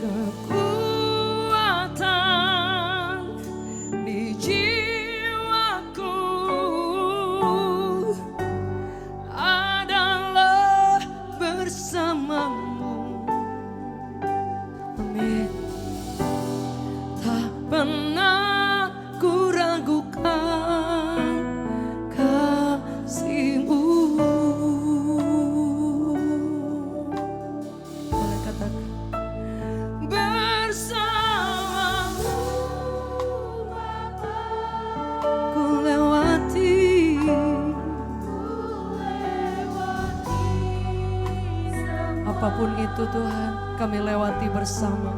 kekuatan di jiwaku adalah bersamamu. Amin. Tak pernah ku ragukan kasih-Mu. Boleh katakan bersamamu ku lewati apapun itu Tuhan, kami lewati bersama.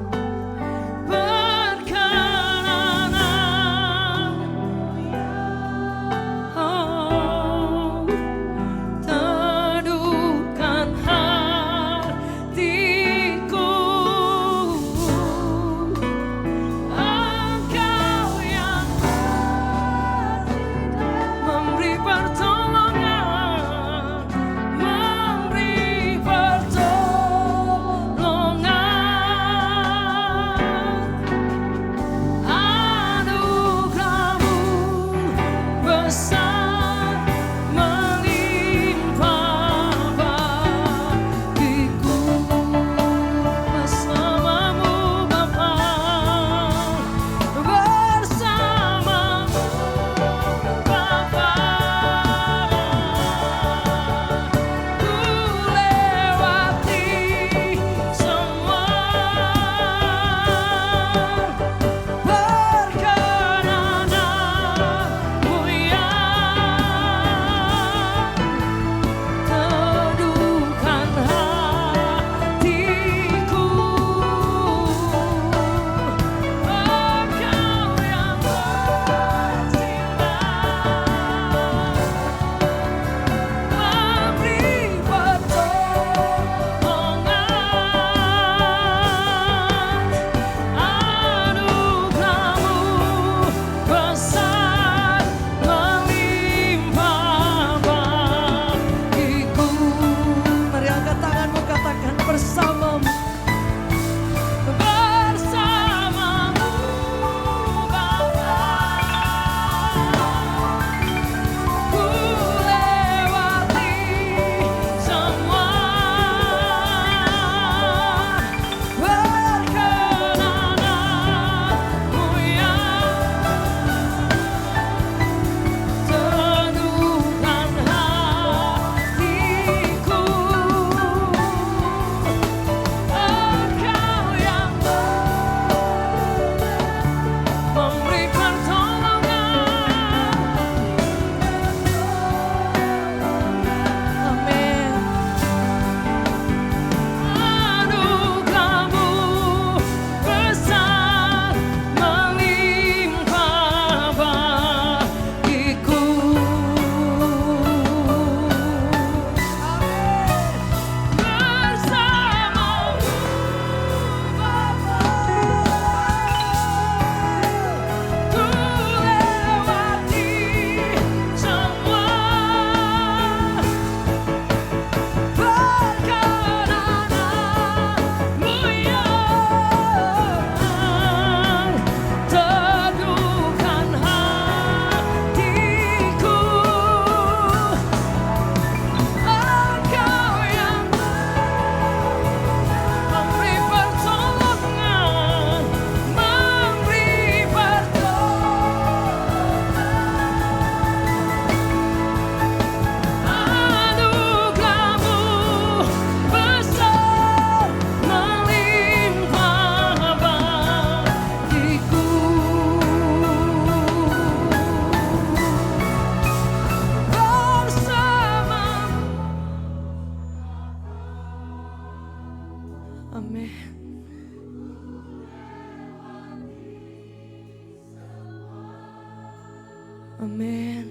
Amin.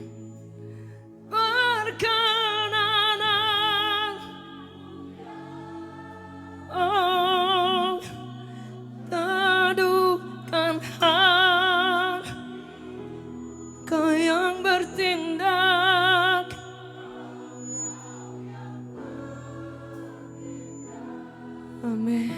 Perkenanan, oh, teduhkan Kau yang bertindak. Amin.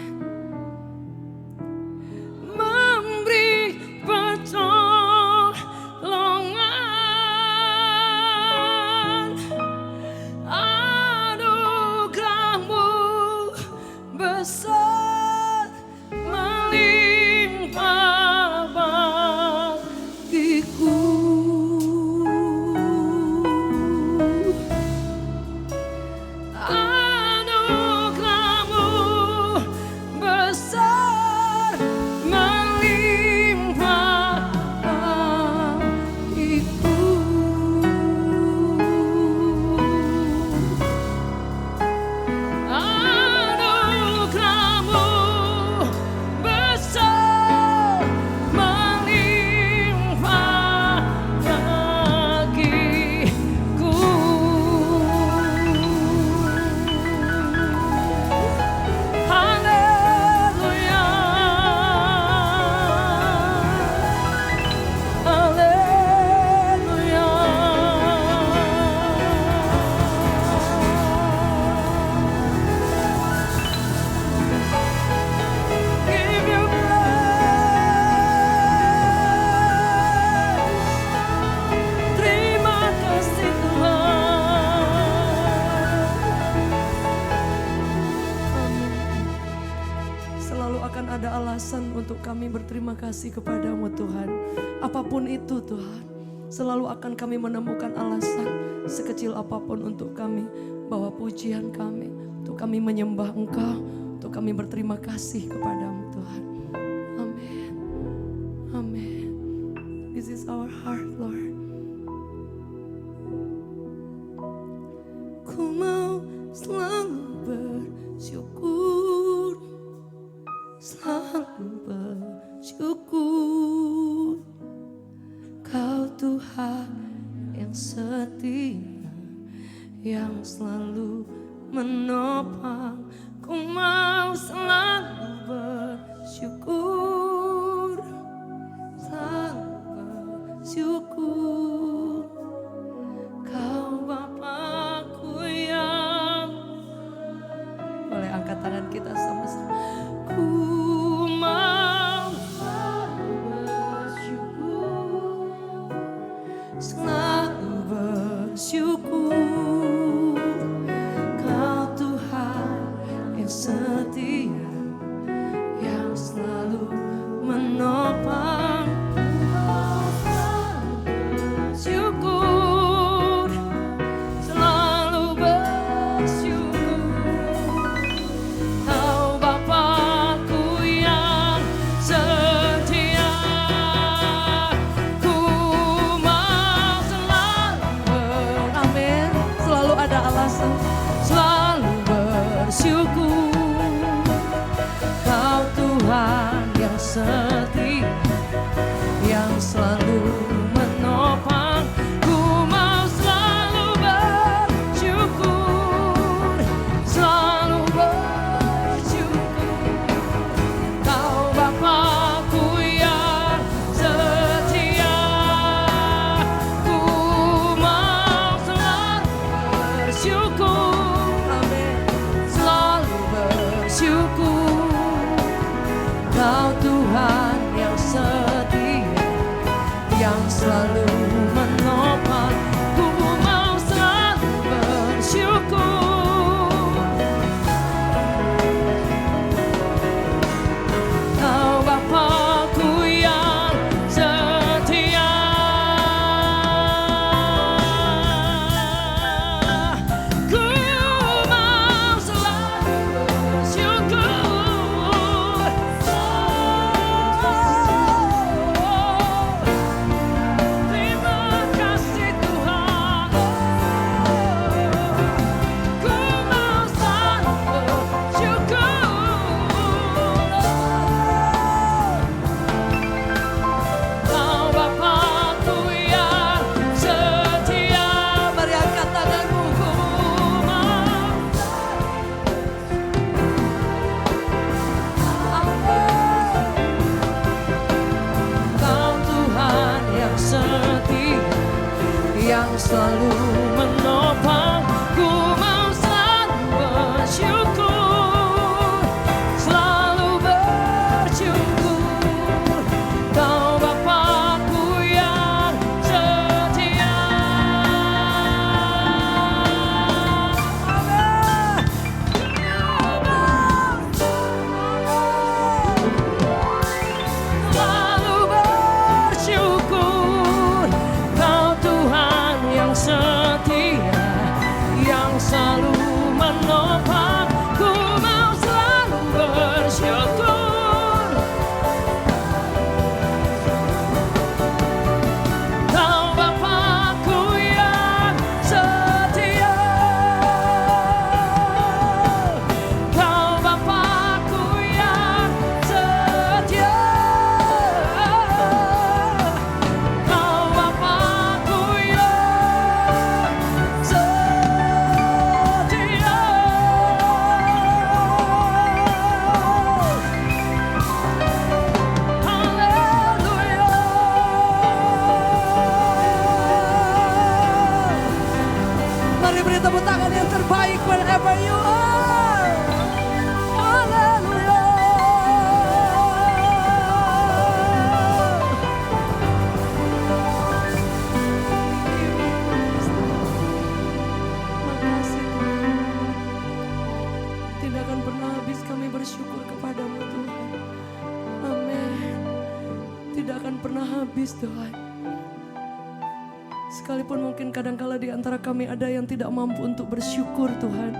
alasan untuk kami berterima kasih kepadamu Tuhan. Apapun itu Tuhan, selalu akan kami menemukan alasan sekecil apapun untuk kami bawa pujian kami, untuk kami menyembah Engkau, untuk kami berterima kasih kepadamu Tuhan. Amin. Amin. This is our heart, Lord. Ku mau selalu bersyukur, selalu bersyukur. Kau Tuhan yang setia, yang selalu menopang. Ku mau selalu bersyukur, selalu bersyukur. Kau Bapakku yang, boleh angkat tangan kita sama-sama. Ku mau selalu bersyukur, selalu bersyukur. Kau Tuhan yang setia, yang selalu menopang. Syukur, selalu bersyukur. Kau Bapakku yang setia, ku mau selalu amin. Selalu ada alasan, selalu bersyukur. Kau Tuhan yang setia, yang selalu menopang. Ku mau selalu bersyukur, selalu bersyukur. Kau Bapakku yang setia, ku mau selalu bersyukur, amin. Selalu bersyukur. Kau Tuhan yang setia, yang selalu menopang. Ku mau selalu bersyukur. Kau Bapakku yang setia, ku mau selalu bersyukur. Terima kasih Tuhan. Ku mau selalu bersyukur. Kau Bapakku yang setia. Mari angkat tanganmu. Ku mau. Kau Tuhan yang setia, yang selalu menopang. Ku mau selalu bersyukur, selalu bersyukur. Kau Bapakku yang setia. Amin. Selalu bersyukur. Kau Tuhan yang setia, yang selalu menopang. Ku mau selalu bersyukur. Kau Bapakku yang setia, Kau Bapakku yang setia, Kau Bapakku yang setia. Haleluya. Mari beri tepuk tangan yang terbaik wherever you are. Haleluya. Makasih Tuhan. Tidak akan pernah habis kami bersyukur kepadamu Tuhan. Amin. tidak akan pernah habis Tuhan. Sekalipun mungkin kadangkala di antara kami ada yang tidak mampu untuk bersyukur Tuhan.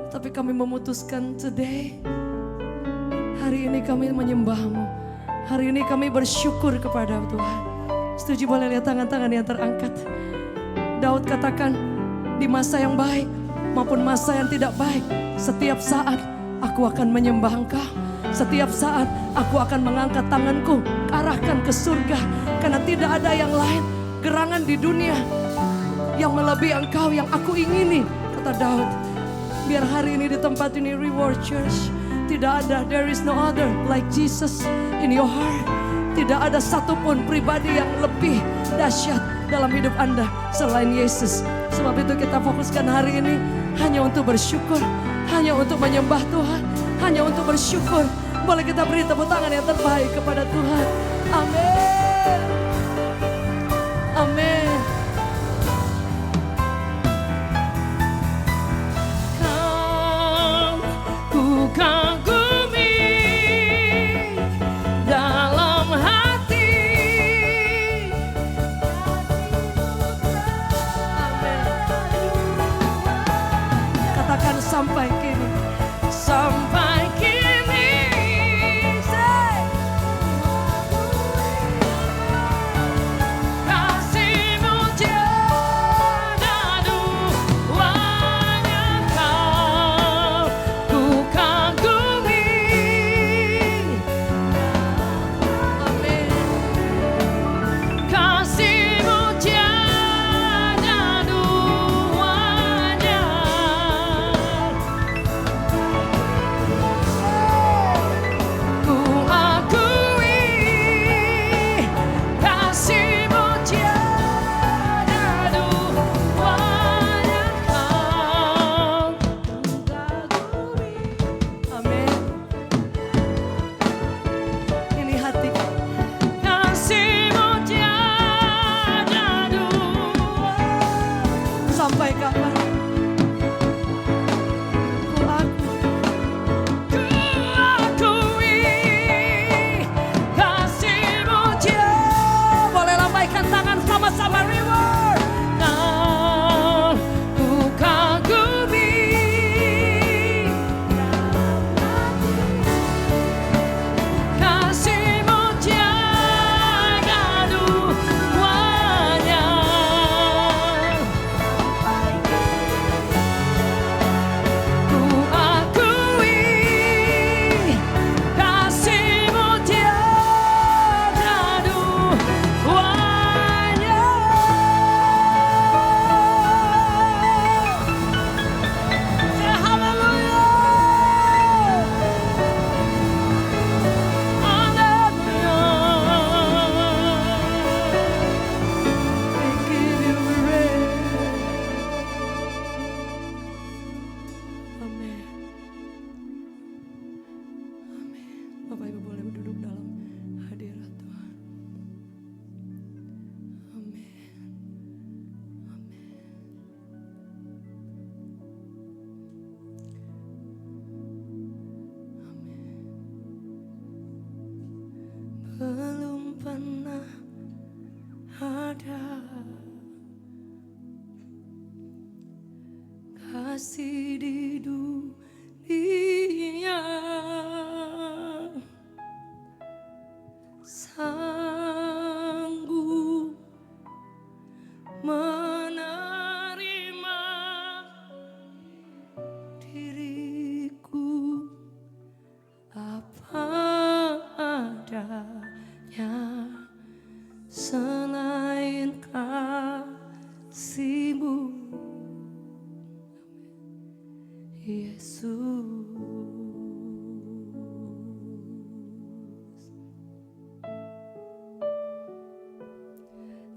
Tapi kami memutuskan today, hari ini kami menyembah-Mu. Hari ini kami bersyukur kepada Tuhan. Setuju, boleh lihat tangan-tangan yang terangkat. Daud katakan, di masa yang baik maupun masa yang tidak baik, setiap saat aku akan menyembah Engkau. Setiap saat aku akan mengangkat tanganku, arahkan ke surga. Karena tidak ada yang lain, gerangan di dunia yang melebihi Engkau, yang aku ingini, kata Daud. Biar hari ini di tempat ini Reward Church, tidak ada, there is no other like Jesus in your heart. Tidak ada satupun pribadi yang lebih dahsyat dalam hidup Anda selain Yesus. Sebab itu kita fokuskan hari ini hanya untuk bersyukur, hanya untuk menyembah Tuhan, hanya untuk bersyukur. Boleh kita beri tepuk tangan yang terbaik kepada Tuhan. Amin. Amin. Ku kagumi dalam hati. Amin. Katakan sampai kini. Sampai kini. Belum pernah ada kasih di dunia sanggup menerima diriku apa adanya selain kasih-Mu, Yesus.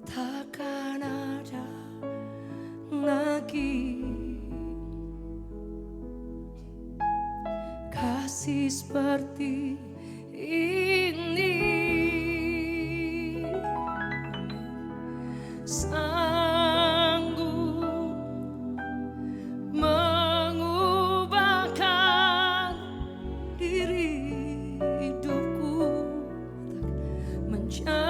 Takkan ada lagi kasih seperti ini, sanggup mengubahkan diri hidupku menjadi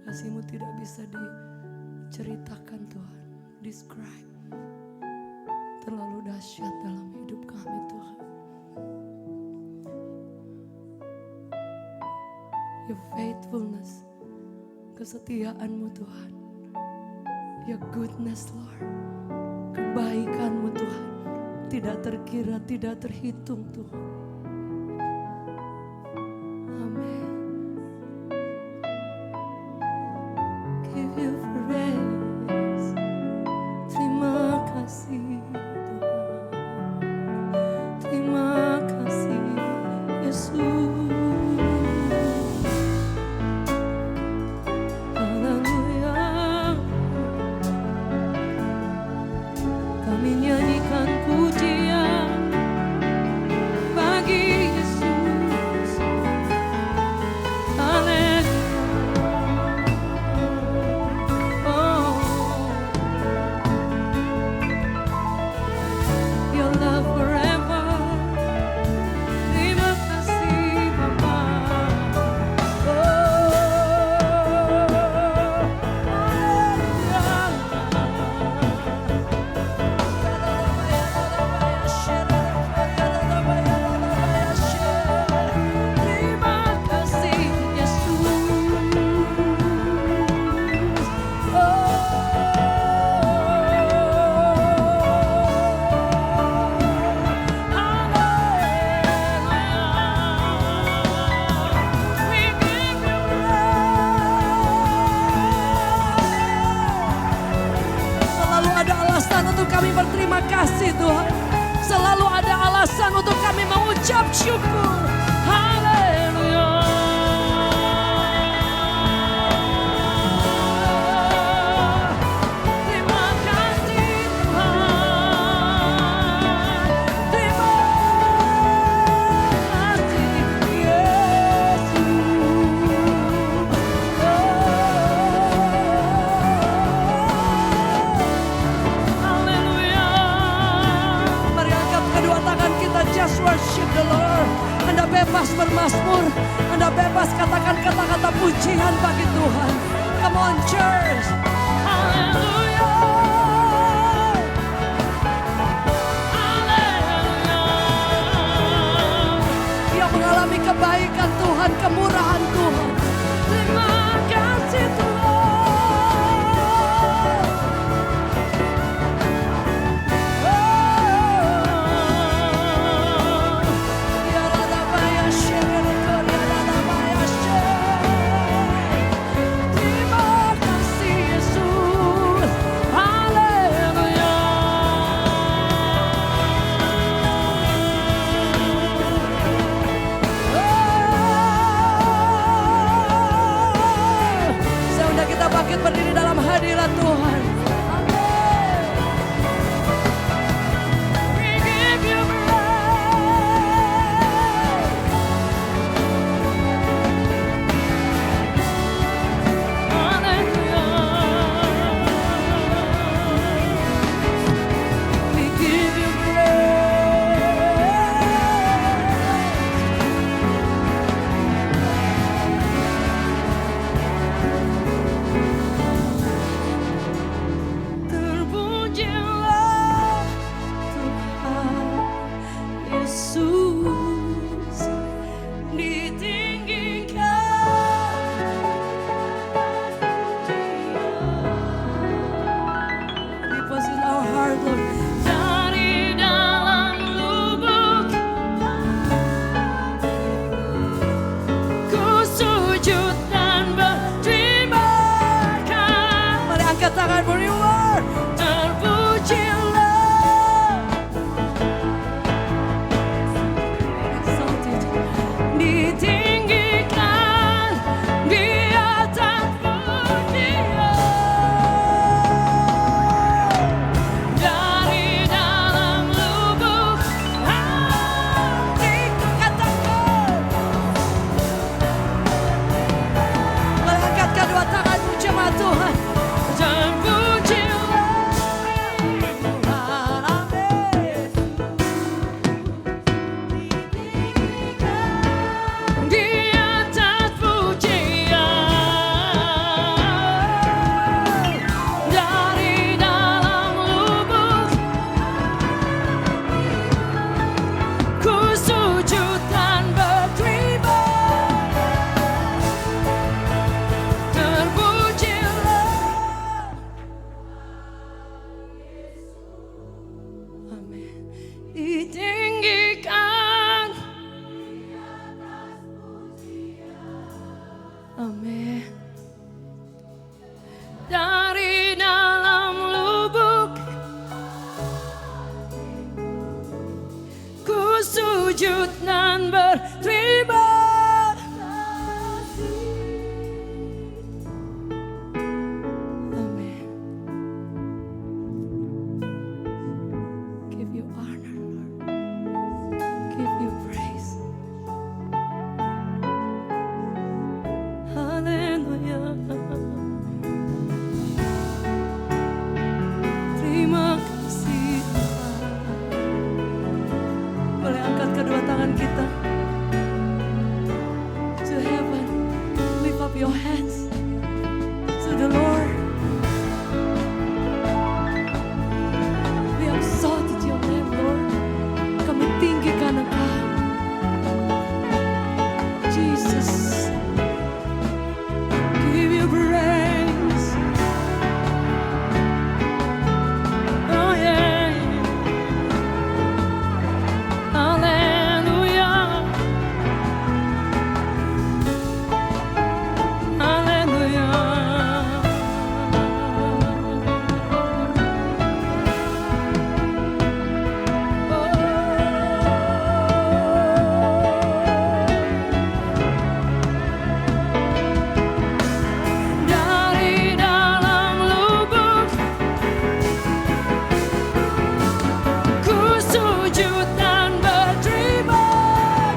Kasih-Mu tidak bisa diceritakan Tuhan, describe. Terlalu dahsyat dalam hidup kami Tuhan. Your faithfulness, kesetiaan-Mu Tuhan. Your goodness Lord, kebaikan-Mu Tuhan. Tidak terkira, tidak terhitung Tuhan. Amin. Give you praise. Terima kasih Tuhan. Terima kasih Yesus. Tuhan, selalu ada alasan untuk kami mengucap syukur. Haleluya. Terima kasih Tuhan. Terima kasih Yesus. Just worship the Lord. Anda bebas bermazmur, Anda bebas katakan kata-kata pujian bagi Tuhan. Come on church. Haleluya. Haleluya. Dia mengalami kebaikan Tuhan, kemurahan Tuhan. Terima kasih Tuhan. Berdiri dalam hadirat Tuhan. We give you Amin. Dari dalam lubuk ku sujud dan berterima kasih. Amin. Give you honor, Lord. Give you praise. Haleluya. Terima kasih Tuhan. Boleh angkat kedua tangan kita to heaven. Lift up your hands to the Lord. We exalted your name, Lord. Kami tinggikan Engkau, Jesus. Give you praise. Oh yeah. Hallelujah. Dari dalam lubuk ku sujud dan berterima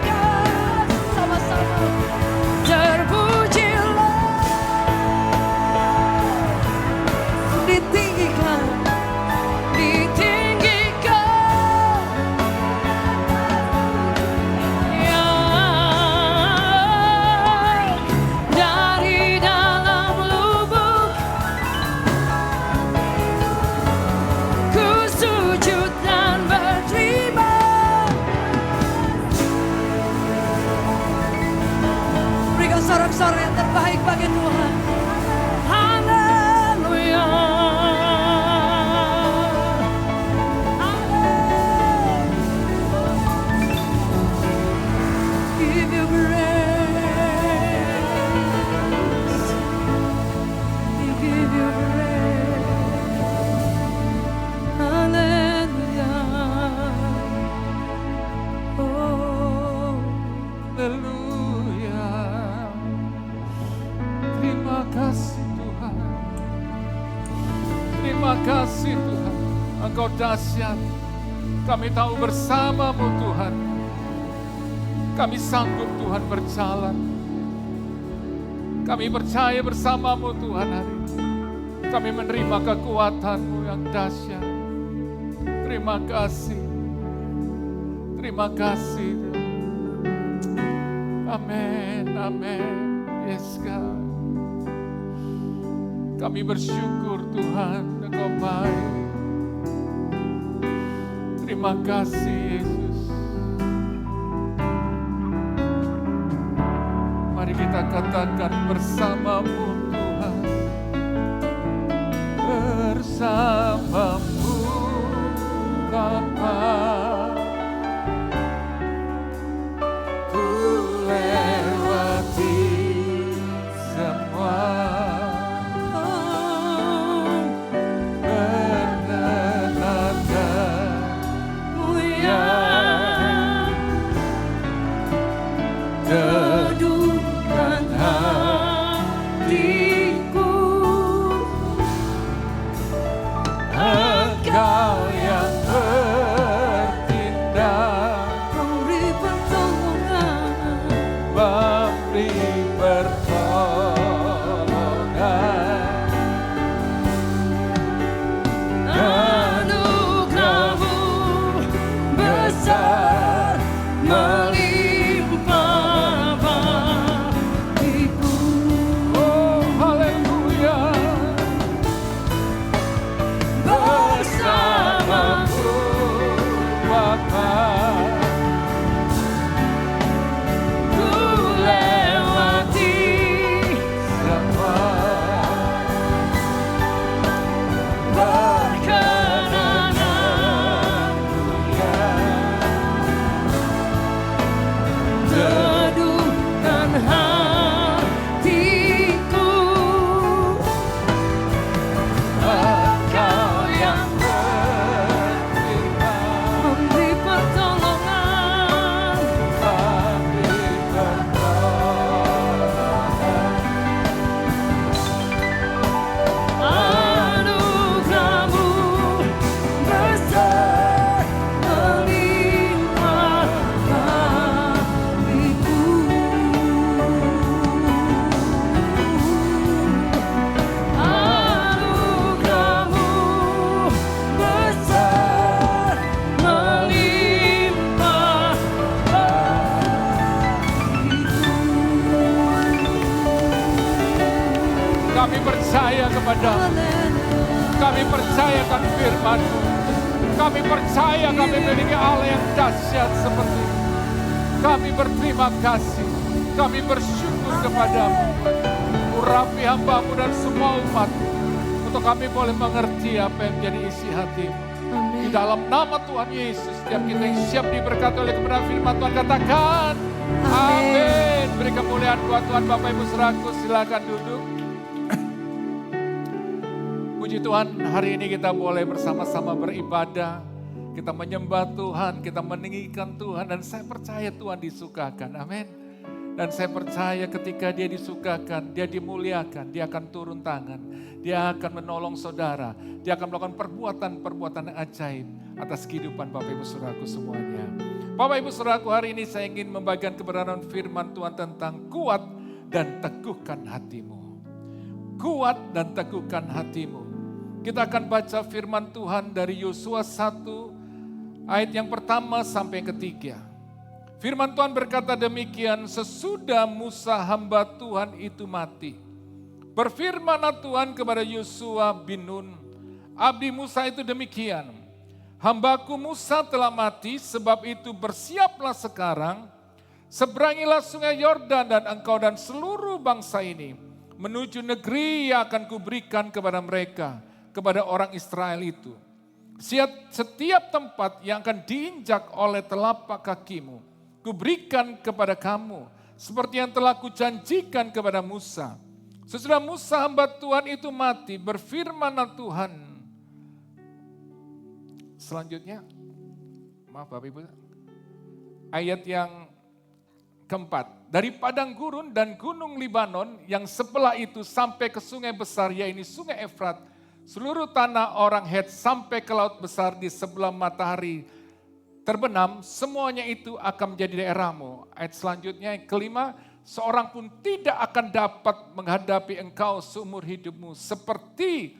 kasih. Sama-sama terpujilah, ditinggikan, ditinggikan, ya. Dari dalam lubuk ku sujud dan berterima. Berikan sorak-sorai yang terbaik bagi Tuhan. Haleluya. Give you praise. We give you praise. Haleluya. Oh. Haleluya. Terima kasih Tuhan. Terima kasih Tuhan. Engkau dahsyat. Kami tahu bersama-Mu Tuhan. Kami sanggup Tuhan berjalan. Kami percaya bersama-Mu Tuhan hari ini. Kami menerima kekuatan-Mu yang dahsyat. Terima kasih. Terima kasih Tuhan. Amin, amin. Yes God. Kami bersyukur Tuhan, Engkau baik. Terima kasih Yesus. Mari kita katakan bersama-Mu Tuhan. Bersama-Mu Bapa. Ku lewati semua. Perkenankan-Mu yang teduhkan hatiku. Engkau yang bertindak, Memberi pertolongan, memberi pertolongan. anugerah-Mu besar melimpah bagiku. Oh Kami percaya kepada-Mu. Kami percaya akan firman-Mu. Kami percaya kami memiliki Allah yang dahsyat seperti itu. Kami berterima kasih. Kami bersyukur kepada-Mu. Urapi hamba-Mu dan semua umat untuk kami boleh mengerti apa yang menjadi isi hati-Mu. Di dalam nama Tuhan Yesus, setiap kita yang siap diberkati oleh kebenaran firman Tuhan, katakan amin. Beri kemuliaan buat Tuhan. Bapak Ibu Saudaraku, silakan duduk. Puji Tuhan, hari ini kita boleh bersama-sama beribadah. Kita menyembah Tuhan, kita meninggikan Tuhan, dan saya percaya Tuhan disukakan. Amin. Dan saya percaya ketika Dia disukakan, Dia dimuliakan, Dia akan turun tangan. Dia akan menolong saudara. Dia akan melakukan perbuatan-perbuatan yang ajaib atas kehidupan Bapak Ibu Saudaraku semuanya. Bapak Ibu Saudaraku, hari ini saya ingin membagikan kebenaran firman Tuhan tentang kuat dan teguhkan hatimu. Kuat dan teguhkan hatimu. Kita akan baca firman Tuhan dari Yosua 1 ayat yang pertama sampai yang ketiga. Firman Tuhan berkata demikian, sesudah Musa hamba Tuhan itu mati, berfirmanlah Tuhan kepada Yosua bin Nun, abdi Musa itu demikian, hambaku Musa telah mati, sebab itu bersiaplah sekarang, seberangilah sungai Yordan dan engkau dan seluruh bangsa ini, menuju negeri yang akan kuberikan kepada mereka, kepada orang Israel itu. Setiap tempat yang akan diinjak oleh telapak kakimu, kuberikan kepada kamu, seperti yang telah kujanjikan kepada Musa. Sesudah Musa hamba Tuhan itu mati, berfirmanlah Tuhan. Selanjutnya, maaf Bapak Ibu, ayat yang keempat. Dari padang gurun dan gunung Libanon yang sebelah itu sampai ke sungai besar, yaitu sungai Efrat, seluruh tanah orang Het sampai ke laut besar di sebelah matahari terbenam, semuanya itu akan menjadi daerahmu. Ayat selanjutnya yang kelima, seorang pun tidak akan dapat menghadapi engkau seumur hidupmu. Seperti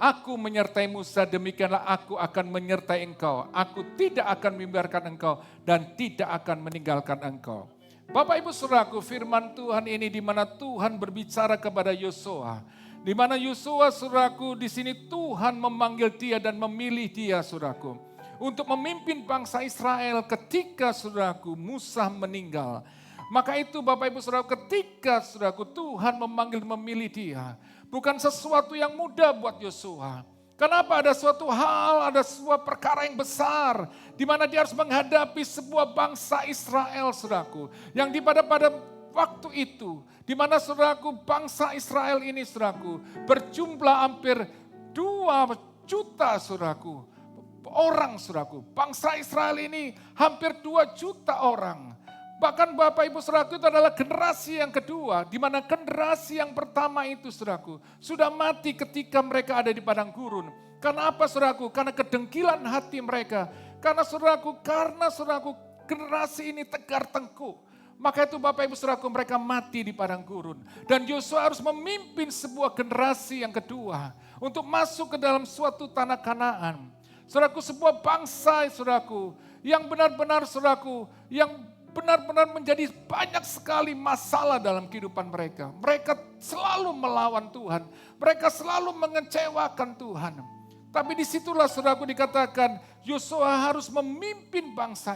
aku menyertai Musa, demikianlah aku akan menyertai engkau. Aku tidak akan membiarkan engkau dan tidak akan meninggalkan engkau. Bapak Ibu Saudaraku, firman Tuhan ini di mana Tuhan berbicara kepada Yosua. Di mana Yosua, Saudaraku, di sini Tuhan memanggil dia dan memilih dia, Saudaraku, untuk memimpin bangsa Israel ketika, Saudaraku, Musa meninggal. Maka itu Bapak Ibu Saudaraku, ketika, Saudaraku, Tuhan memanggil memilih dia, bukan sesuatu yang mudah buat Yosua. Kenapa? Ada suatu hal, ada sebuah perkara yang besar, di mana dia harus menghadapi sebuah bangsa Israel, Saudaraku, yang pada waktu itu, di mana saudaraku bangsa Israel ini saudaraku berjumlah hampir 2 juta saudaraku orang saudaraku. Bangsa Israel ini hampir 2 juta orang. Bahkan Bapak Ibu saudaraku itu adalah generasi yang kedua, di mana generasi yang pertama itu saudaraku sudah mati ketika mereka ada di padang gurun. Karena apa saudaraku? Karena kedengkilan hati mereka. Karena saudaraku generasi ini tegar tengkuk. Maka itu Bapak Ibu Saudaraku mereka mati di padang gurun. Dan Yosua harus memimpin sebuah generasi yang kedua untuk masuk ke dalam suatu tanah Kanaan. Saudaraku, sebuah bangsa saudaraku yang benar-benar saudaraku yang benar-benar menjadi banyak sekali masalah dalam kehidupan mereka. Mereka selalu melawan Tuhan. Mereka selalu mengecewakan Tuhan. Tapi disitulah saudaraku dikatakan Yosua harus memimpin bangsa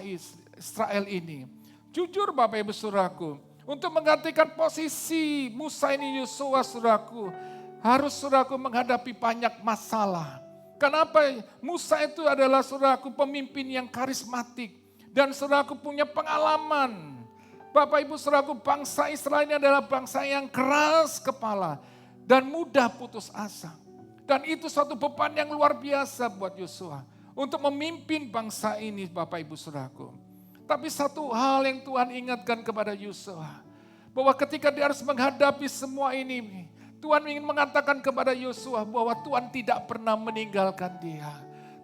Israel ini. Jujur Bapak Ibu Saudaraku, untuk menggantikan posisi Musa ini Yosua saudaraku, harus saudaraku menghadapi banyak masalah. Kenapa? Musa itu adalah saudaraku pemimpin yang karismatik dan saudaraku punya pengalaman. Bapak Ibu Saudaraku, bangsa Israel ini adalah bangsa yang keras kepala dan mudah putus asa. Dan itu suatu beban yang luar biasa buat Yosua untuk memimpin bangsa ini Bapak Ibu Saudaraku. Tapi satu hal yang Tuhan ingatkan kepada Yosua, bahwa ketika dia harus menghadapi semua ini, Tuhan ingin mengatakan kepada Yosua bahwa Tuhan tidak pernah meninggalkan dia.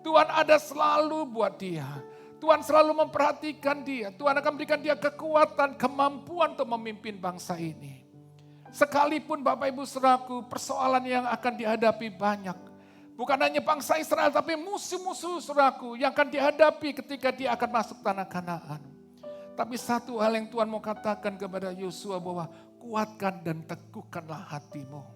Tuhan ada selalu buat dia. Tuhan selalu memperhatikan dia. Tuhan akan berikan dia kekuatan, kemampuan untuk memimpin bangsa ini. Sekalipun Bapak Ibu Saudaraku, persoalan yang akan dihadapi banyak. Bukan hanya bangsa Israel, tapi musuh-musuh saudaraku yang akan dihadapi ketika dia akan masuk tanah Kanaan. Tapi satu hal yang Tuhan mau katakan kepada Yosua bahwa kuatkan dan teguhkanlah hatimu.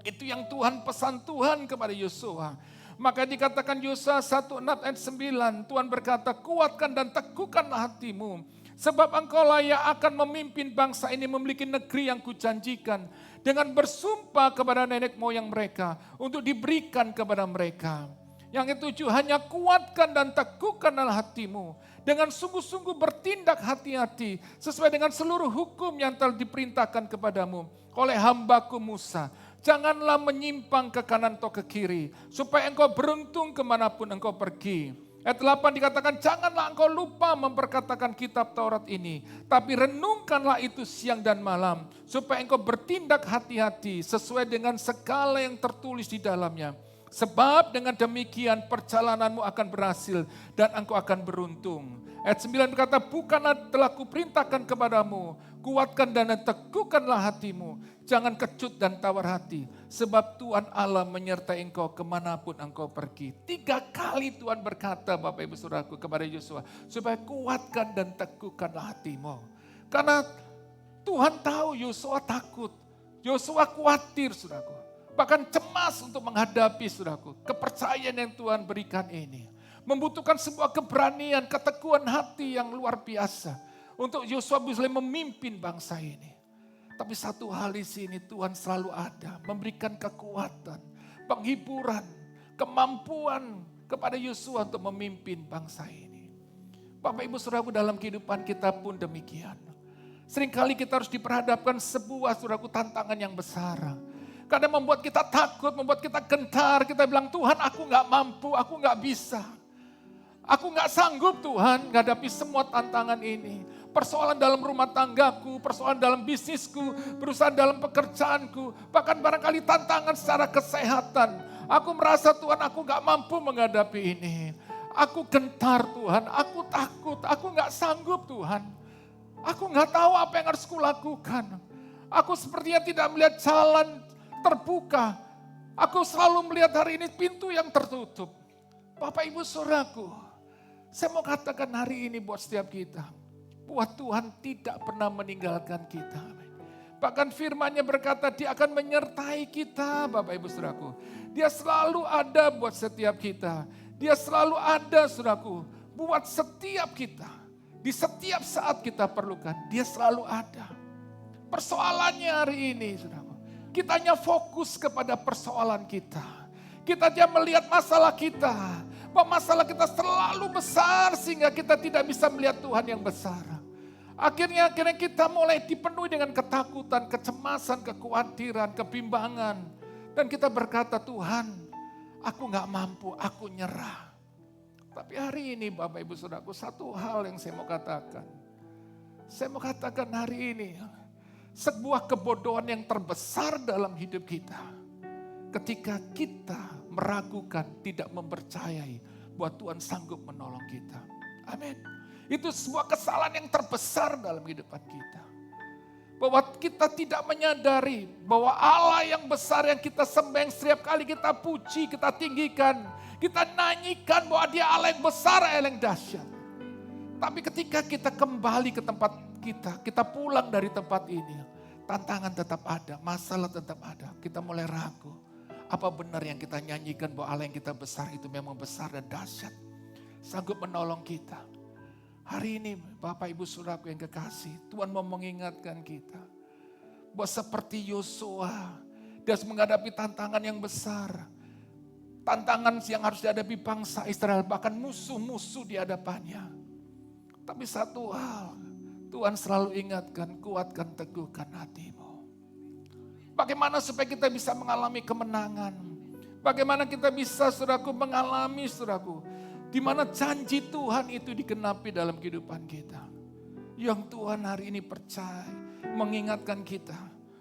Itu yang Tuhan pesan Tuhan kepada Yosua. Maka dikatakan Yosua 1:6 ayat 9, Tuhan berkata, kuatkan dan teguhkanlah hatimu, sebab engkaulah yang akan memimpin bangsa ini memiliki negeri yang kujanjikan, dengan bersumpah kepada nenek moyang mereka, untuk diberikan kepada mereka. Yang ketujuh, hanya kuatkan dan teguhkanlah hatimu, dengan sungguh-sungguh bertindak hati-hati, sesuai dengan seluruh hukum yang telah diperintahkan kepadamu oleh hambaku Musa. Janganlah menyimpang ke kanan atau ke kiri, supaya engkau beruntung kemanapun engkau pergi. Ayat 8 dikatakan, janganlah engkau lupa memperkatakan kitab Taurat ini, tapi renungkanlah itu siang dan malam, supaya engkau bertindak hati-hati sesuai dengan segala yang tertulis di dalamnya. Sebab dengan demikian perjalananmu akan berhasil dan engkau akan beruntung. Ayat 9 berkata, bukanlah telah kuperintahkan kepadamu, kuatkan dan teguhkanlah hatimu, jangan kecut dan tawar hati, sebab Tuhan Allah menyertai engkau kemanapun engkau pergi. 3 kali Tuhan berkata, Bapak Ibu Saudaraku, kepada Yosua, supaya kuatkan dan teguhkanlah hatimu. Karena Tuhan tahu Yosua takut, Yosua khawatir, Saudaraku. Bahkan cemas untuk menghadapi, Saudaraku, kepercayaan yang Tuhan berikan ini. Membutuhkan sebuah keberanian, keteguhan hati yang luar biasa untuk Yosua bisa memimpin bangsa ini. Tapi satu hal di sini Tuhan selalu ada, memberikan kekuatan, penghiburan, kemampuan kepada Yosua untuk memimpin bangsa ini. Bapak Ibu Saudaraku, dalam kehidupan kita pun demikian. Seringkali kita harus diperhadapkan sebuah, Saudaraku, tantangan yang besar. Kadang membuat kita takut, membuat kita gentar, kita bilang, Tuhan aku gak mampu, aku gak bisa. Aku gak sanggup Tuhan menghadapi semua tantangan ini. Persoalan dalam rumah tanggaku, persoalan dalam bisnisku, perusahaan dalam pekerjaanku, bahkan barangkali tantangan secara kesehatan. Aku merasa Tuhan aku gak mampu menghadapi ini. Aku gentar Tuhan, aku takut, aku gak sanggup Tuhan. Aku gak tahu apa yang harus kulakukan. Aku sepertinya tidak melihat jalan terbuka. Aku selalu melihat hari ini pintu yang tertutup. Bapak Ibu Saudaraku, saya mau katakan hari ini buat setiap kita, bahwa Tuhan tidak pernah meninggalkan kita. Bahkan firman-Nya berkata dia akan menyertai kita, Bapak Ibu Saudaraku. Dia selalu ada buat setiap kita. Dia selalu ada, Saudaraku, buat setiap kita. Di setiap saat kita perlukan, dia selalu ada. Persoalannya hari ini, Saudaraku, kita hanya fokus kepada persoalan kita. Kita hanya melihat masalah kita. Bahwa masalah kita terlalu besar sehingga kita tidak bisa melihat Tuhan yang besar. Akhirnya kita mulai dipenuhi dengan ketakutan, kecemasan, kekhawatiran, kebimbangan. Dan kita berkata, Tuhan aku gak mampu, aku nyerah. Tapi hari ini Bapak Ibu Saudaraku, satu hal yang saya mau katakan. Saya mau katakan hari ini, sebuah kebodohan yang terbesar dalam hidup kita. Ketika kita meragukan, tidak mempercayai bahwa Tuhan sanggup menolong kita. Amin. Itu sebuah kesalahan yang terbesar dalam kehidupan kita. Bahwa kita tidak menyadari bahwa Allah yang besar yang kita sembah, yang setiap kali kita puji, kita tinggikan, kita nyanyikan bahwa dia Allah yang besar, Allah yang dahsyat. Tapi ketika kita kembali ke tempat kita pulang dari tempat ini, tantangan tetap ada, masalah tetap ada. Kita mulai ragu. Apa benar yang kita nyanyikan bahwa Allah yang kita besar itu memang besar dan dahsyat. Sanggup menolong kita. Hari ini Bapak Ibu Saudaraku yang kekasih, Tuhan mau mengingatkan kita. Bahwa seperti Yosua, dia harus menghadapi tantangan yang besar. Tantangan yang harus dihadapi bangsa Israel, bahkan musuh-musuh di hadapannya. Tapi satu hal, Tuhan selalu ingatkan, kuatkan, teguhkan hatimu. Bagaimana supaya kita bisa mengalami kemenangan? Bagaimana kita bisa, saudaraku, mengalami, saudaraku, di mana janji Tuhan itu digenapi dalam kehidupan kita. Yang Tuhan hari ini percaya, mengingatkan kita,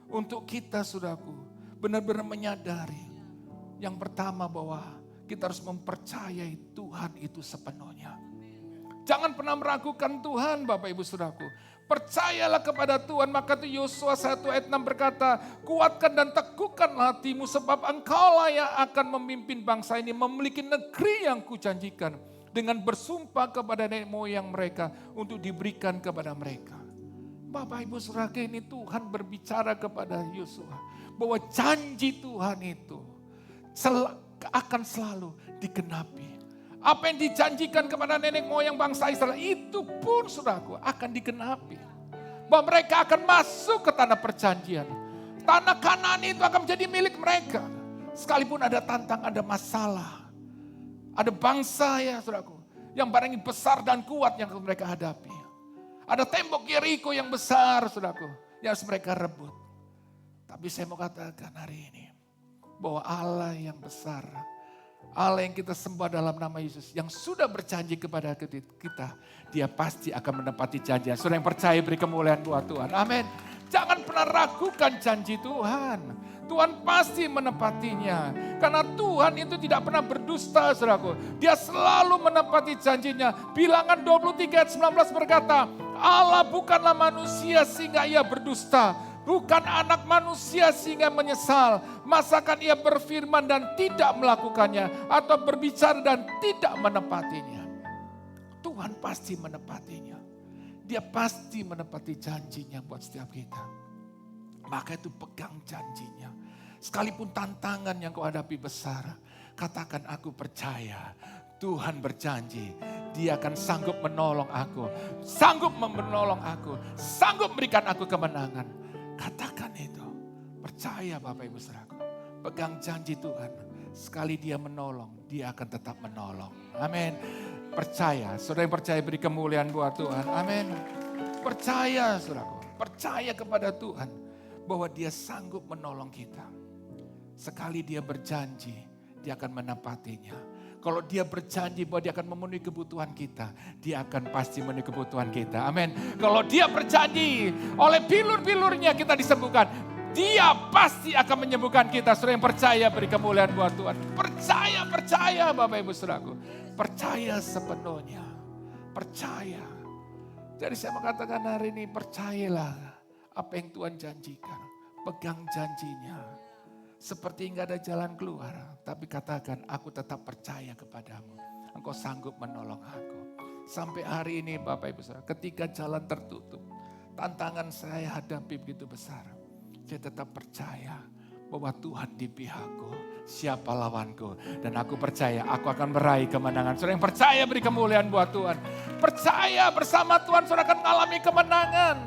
untuk kita, saudaraku, benar-benar menyadari. Yang pertama bahwa kita harus mempercayai Tuhan itu sepenuhnya. Jangan pernah meragukan Tuhan, Bapak Ibu Saudaraku. Percayalah kepada Tuhan. Maka itu Yosua 1 ayat 6 berkata, kuatkan dan teguhkan hatimu sebab engkaulah yang akan memimpin bangsa ini memiliki negeri yang kujanjikan dengan bersumpah kepada nenek moyang mereka untuk diberikan kepada mereka. Bapak Ibu Saudara, ini Tuhan berbicara kepada Yosua bahwa janji Tuhan itu akan selalu digenapi. Apa yang dijanjikan kepada nenek moyang bangsa Israel itu pun saudaraku akan digenapi. Bahwa mereka akan masuk ke tanah perjanjian. Tanah Kanaan itu akan menjadi milik mereka. Sekalipun ada tantangan, ada masalah. Ada bangsa ya saudaraku yang barangkali besar dan kuat yang mereka hadapi. Ada tembok Yeriko yang besar saudaraku yang harus mereka rebut. Tapi saya mau katakan hari ini bahwa Allah yang besar, Allah yang kita sembah dalam nama Yesus, yang sudah berjanji kepada kita, Dia pasti akan menepati janjinya. Saudara yang percaya beri kemuliaan buat Tuhan. Amin. Jangan pernah ragukan janji Tuhan. Tuhan pasti menepatinya. Karena Tuhan itu tidak pernah berdusta, saudaraku. Dia selalu menepati janjinya. Bilangan 23 ayat 19 berkata, Allah bukanlah manusia sehingga ia berdusta. Bukan anak manusia sehingga menyesal. Masakan ia berfirman dan tidak melakukannya. Atau berbicara dan tidak menepatinya. Tuhan pasti menepatinya. Dia pasti menepati janjinya buat setiap kita. Maka itu pegang janjinya. Sekalipun tantangan yang kau hadapi besar. Katakan aku percaya. Tuhan berjanji. Dia akan sanggup menolong aku. Sanggup menolong aku. Sanggup memberikan aku kemenangan. Katakan itu. Percaya Bapak Ibu Saudaraku. Pegang janji Tuhan. Sekali Dia menolong, Dia akan tetap menolong. Amin. Percaya. Saudara yang percaya beri kemuliaan buat Tuhan. Amin. Percaya saudaraku. Percaya kepada Tuhan. Bahwa Dia sanggup menolong kita. Sekali Dia berjanji, Dia akan menepatinya. Kalau Dia berjanji bahwa Dia akan memenuhi kebutuhan kita, Dia akan pasti memenuhi kebutuhan kita. Amin. Kalau Dia berjanji oleh bilur-bilurnya kita disembuhkan, Dia pasti akan menyembuhkan kita. Saudara yang percaya beri kemuliaan buat Tuhan. Percaya Bapak Ibu Saudaraku. Percaya sepenuhnya. Percaya. Jadi saya mengatakan hari ini percayalah apa yang Tuhan janjikan. Pegang janjinya. Seperti enggak ada jalan keluar. Tapi katakan aku tetap percaya kepadamu. Engkau sanggup menolong aku. Sampai hari ini Bapak Ibu Saudara. Ketika jalan tertutup. Tantangan saya hadapi begitu besar. Saya tetap percaya bahwa Tuhan di pihakku. Siapa lawanku? Dan aku percaya aku akan meraih kemenangan. Saudara yang percaya beri kemuliaan buat Tuhan. Percaya bersama Tuhan saudara akan mengalami kemenangan.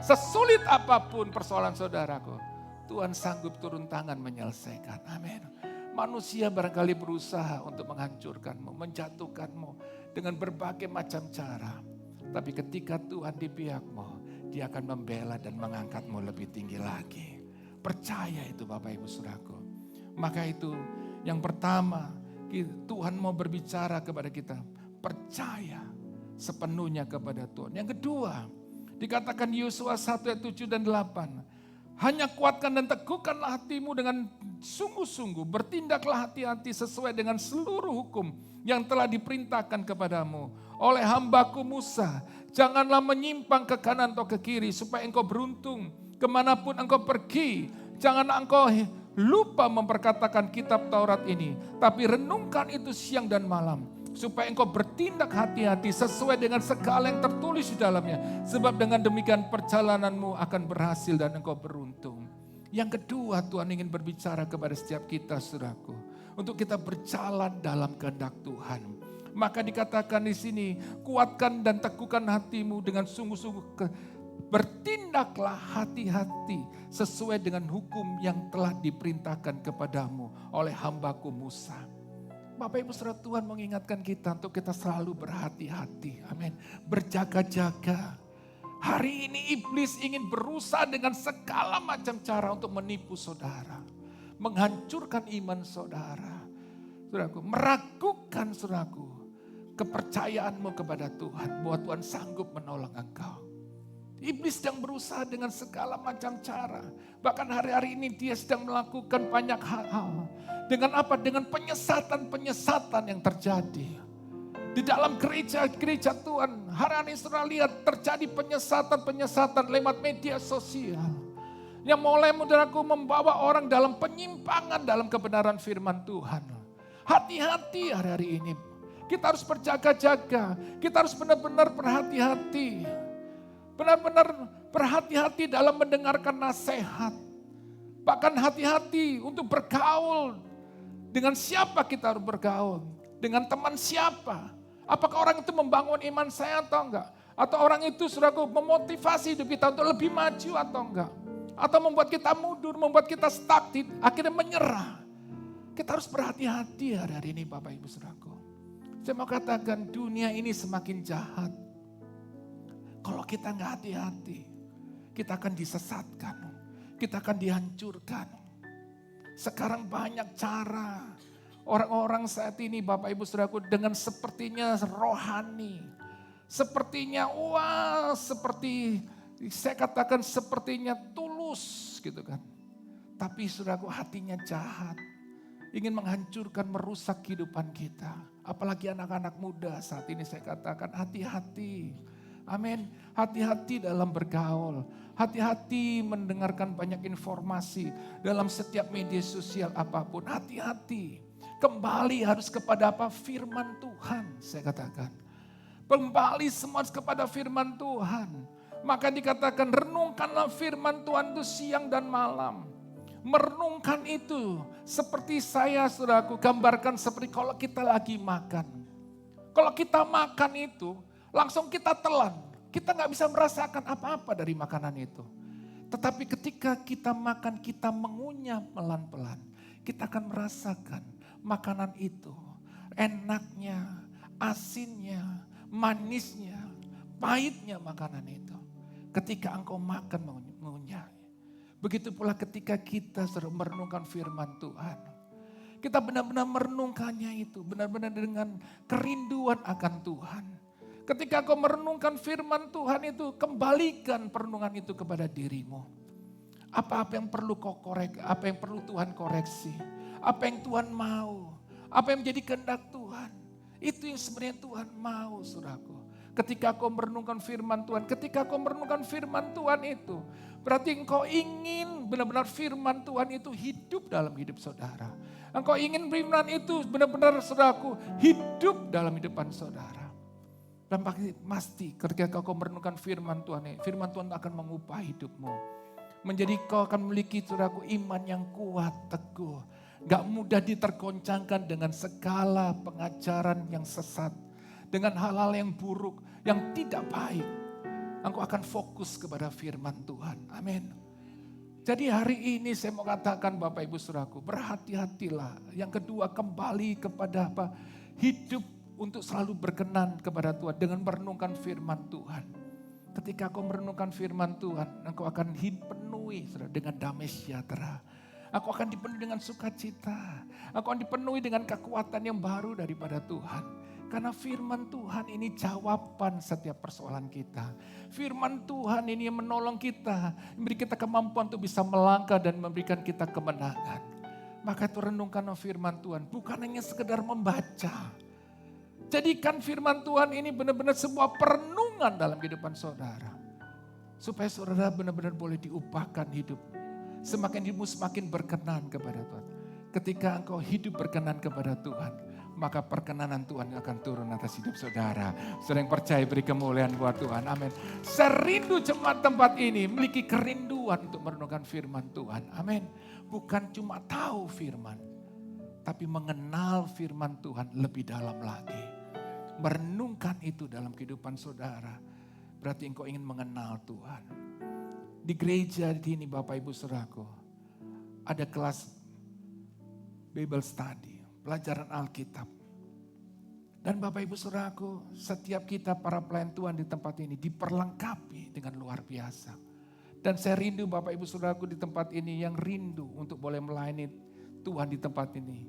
Sesulit apapun persoalan saudaraku. Tuhan sanggup turun tangan menyelesaikan. Amin. Manusia barangkali berusaha untuk menghancurkanmu, menjatuhkanmu dengan berbagai macam cara. Tapi ketika Tuhan di pihakmu, Dia akan membela dan mengangkatmu lebih tinggi lagi. Percaya itu Bapak Ibu Saudaraku. Maka itu yang pertama Tuhan mau berbicara kepada kita. Percaya sepenuhnya kepada Tuhan. Yang kedua dikatakan Yosua 1 ayat 7 dan 8. Hanya kuatkan dan teguhkanlah hatimu dengan sungguh-sungguh. Bertindaklah hati-hati sesuai dengan seluruh hukum yang telah diperintahkan kepadamu oleh hambaku Musa. Janganlah menyimpang ke kanan atau ke kiri supaya engkau beruntung kemanapun engkau pergi. Janganlah engkau lupa memperkatakan kitab Taurat ini. Tapi renungkan itu siang dan malam. Supaya engkau bertindak hati-hati sesuai dengan segala yang tertulis di dalamnya. Sebab dengan demikian perjalananmu akan berhasil dan engkau beruntung. Yang kedua Tuhan ingin berbicara kepada setiap kita saudaraku. Untuk kita berjalan dalam kehendak Tuhan. Maka dikatakan di sini, kuatkan dan teguhkan hatimu dengan sungguh-sungguh. Bertindaklah hati-hati sesuai dengan hukum yang telah diperintahkan kepadamu oleh hambaku Musa. Bapak Ibu Saudara, Tuhan mengingatkan kita untuk kita selalu berhati-hati. Amin. Berjaga-jaga. Hari ini iblis ingin berusaha dengan segala macam cara untuk menipu saudara. Menghancurkan iman saudara. Saudaraku, meragukan saudaraku. Kepercayaanmu kepada Tuhan. Bahwa Tuhan sanggup menolong engkau. Iblis sedang berusaha dengan segala macam cara. Bahkan hari-hari ini dia sedang melakukan banyak hal. Dengan apa? Dengan penyesatan-penyesatan yang terjadi. Di dalam gereja Tuhan. Hari-hari ini saudara lihat terjadi penyesatan-penyesatan lewat media sosial. Yang mulai saudaraku membawa orang dalam penyimpangan dalam kebenaran firman Tuhan. Hati-hati hari-hari ini. Kita harus berjaga-jaga. Kita harus benar-benar berhati-hati. Benar-benar Berhati-hati dalam mendengarkan nasihat. Bahkan hati-hati untuk bergaul. Dengan siapa kita harus bergaul? Dengan teman siapa? Apakah orang itu membangun iman saya atau enggak? Atau orang itu saudaraku memotivasi hidup kita untuk lebih maju atau enggak? Atau membuat kita mundur, membuat kita stuck, akhirnya menyerah. Kita harus berhati-hati hari ini Bapak Ibu saudaraku. Saya mau katakan dunia ini semakin jahat. Kalau kita nggak hati-hati, kita akan disesatkan. Kita akan dihancurkan. Sekarang banyak cara. Orang-orang saat ini Bapak Ibu saudaraku dengan sepertinya rohani. Sepertinya seperti saya katakan sepertinya tulus gitu kan. Tapi saudaraku hatinya jahat. Ingin menghancurkan, merusak kehidupan kita. Apalagi anak-anak muda saat ini saya katakan hati-hati. Amin. Hati-hati dalam bergaul. Hati-hati mendengarkan banyak informasi dalam setiap media sosial apapun. Hati-hati. Kembali harus kepada apa? Firman Tuhan saya katakan. Kembali semua kepada firman Tuhan. Maka dikatakan renungkanlah firman Tuhan itu siang dan malam. Merenungkan itu seperti saya saudaraku gambarkan seperti kalau kita lagi makan. Kalau kita makan itu langsung kita telan. Kita nggak bisa merasakan apa-apa dari makanan itu. Tetapi ketika kita makan kita mengunyah pelan-pelan. Kita akan merasakan makanan itu. Enaknya, asinnya, manisnya, pahitnya makanan itu. Ketika engkau makan mengunyah. Begitu pula ketika kita sedang merenungkan firman Tuhan. Kita benar-benar merenungkannya itu. Benar-benar dengan kerinduan akan Tuhan. Ketika kau merenungkan firman Tuhan itu, kembalikan perenungan itu kepada dirimu. Apa-apa yang perlu kau koreksi, apa yang perlu Tuhan koreksi. Apa yang Tuhan mau, apa yang menjadi kehendak Tuhan. Itu yang sebenarnya Tuhan mau saudaraku. Ketika kau merenungkan firman Tuhan, ketika kau merenungkan firman Tuhan itu, berarti engkau ingin benar-benar firman Tuhan itu hidup dalam hidup saudara. Engkau ingin firman itu benar-benar saudaraku hidup dalam hidupan saudara. Dan pasti ketika kau merenungkan firman Tuhan, firman Tuhan akan mengubah hidupmu. Menjadi kau akan memiliki saudaraku iman yang kuat, teguh. Gak mudah ditergoncangkan dengan segala pengajaran yang sesat. Dengan hal-hal yang buruk, yang tidak baik. Engkau akan fokus kepada firman Tuhan. Amin. Jadi hari ini saya mau katakan Bapak Ibu Saudaraku, berhati-hatilah. Yang kedua kembali kepada apa? Hidup untuk selalu berkenan kepada Tuhan dengan merenungkan firman Tuhan. Ketika kau merenungkan firman Tuhan, engkau akan dipenuhi dengan damai sejahtera. Aku akan dipenuhi dengan sukacita. Aku akan dipenuhi dengan kekuatan yang baru daripada Tuhan. Karena firman Tuhan ini jawaban setiap persoalan kita. Firman Tuhan ini yang menolong kita. Memberi kita kemampuan untuk bisa melangkah dan memberikan kita kemenangan. Maka itu renungkanlah firman Tuhan. Bukan hanya sekedar membaca. Jadikan firman Tuhan ini benar-benar sebuah perenungan dalam kehidupan saudara. Supaya saudara benar-benar boleh diubahkan hidup. Semakin hidupmu semakin berkenan kepada Tuhan. Ketika engkau hidup berkenan kepada Tuhan, maka perkenanan Tuhan akan turun atas hidup saudara. Saudara yang percaya beri kemuliaan buat Tuhan. Amin. Serindu jemaat tempat ini memiliki kerinduan untuk merenungkan firman Tuhan. Amin. Bukan cuma tahu firman, tapi mengenal firman Tuhan lebih dalam lagi. Merenungkan itu dalam kehidupan saudara. Berarti engkau ingin mengenal Tuhan. Di gereja ini Bapak Ibu Saudaraku, ada kelas Bible Study, pelajaran Alkitab. Dan Bapak Ibu Saudaraku, setiap kita para pelayan Tuhan di tempat ini diperlengkapi dengan luar biasa. Dan saya rindu Bapak Ibu Saudaraku di tempat ini yang rindu untuk boleh melayani Tuhan di tempat ini.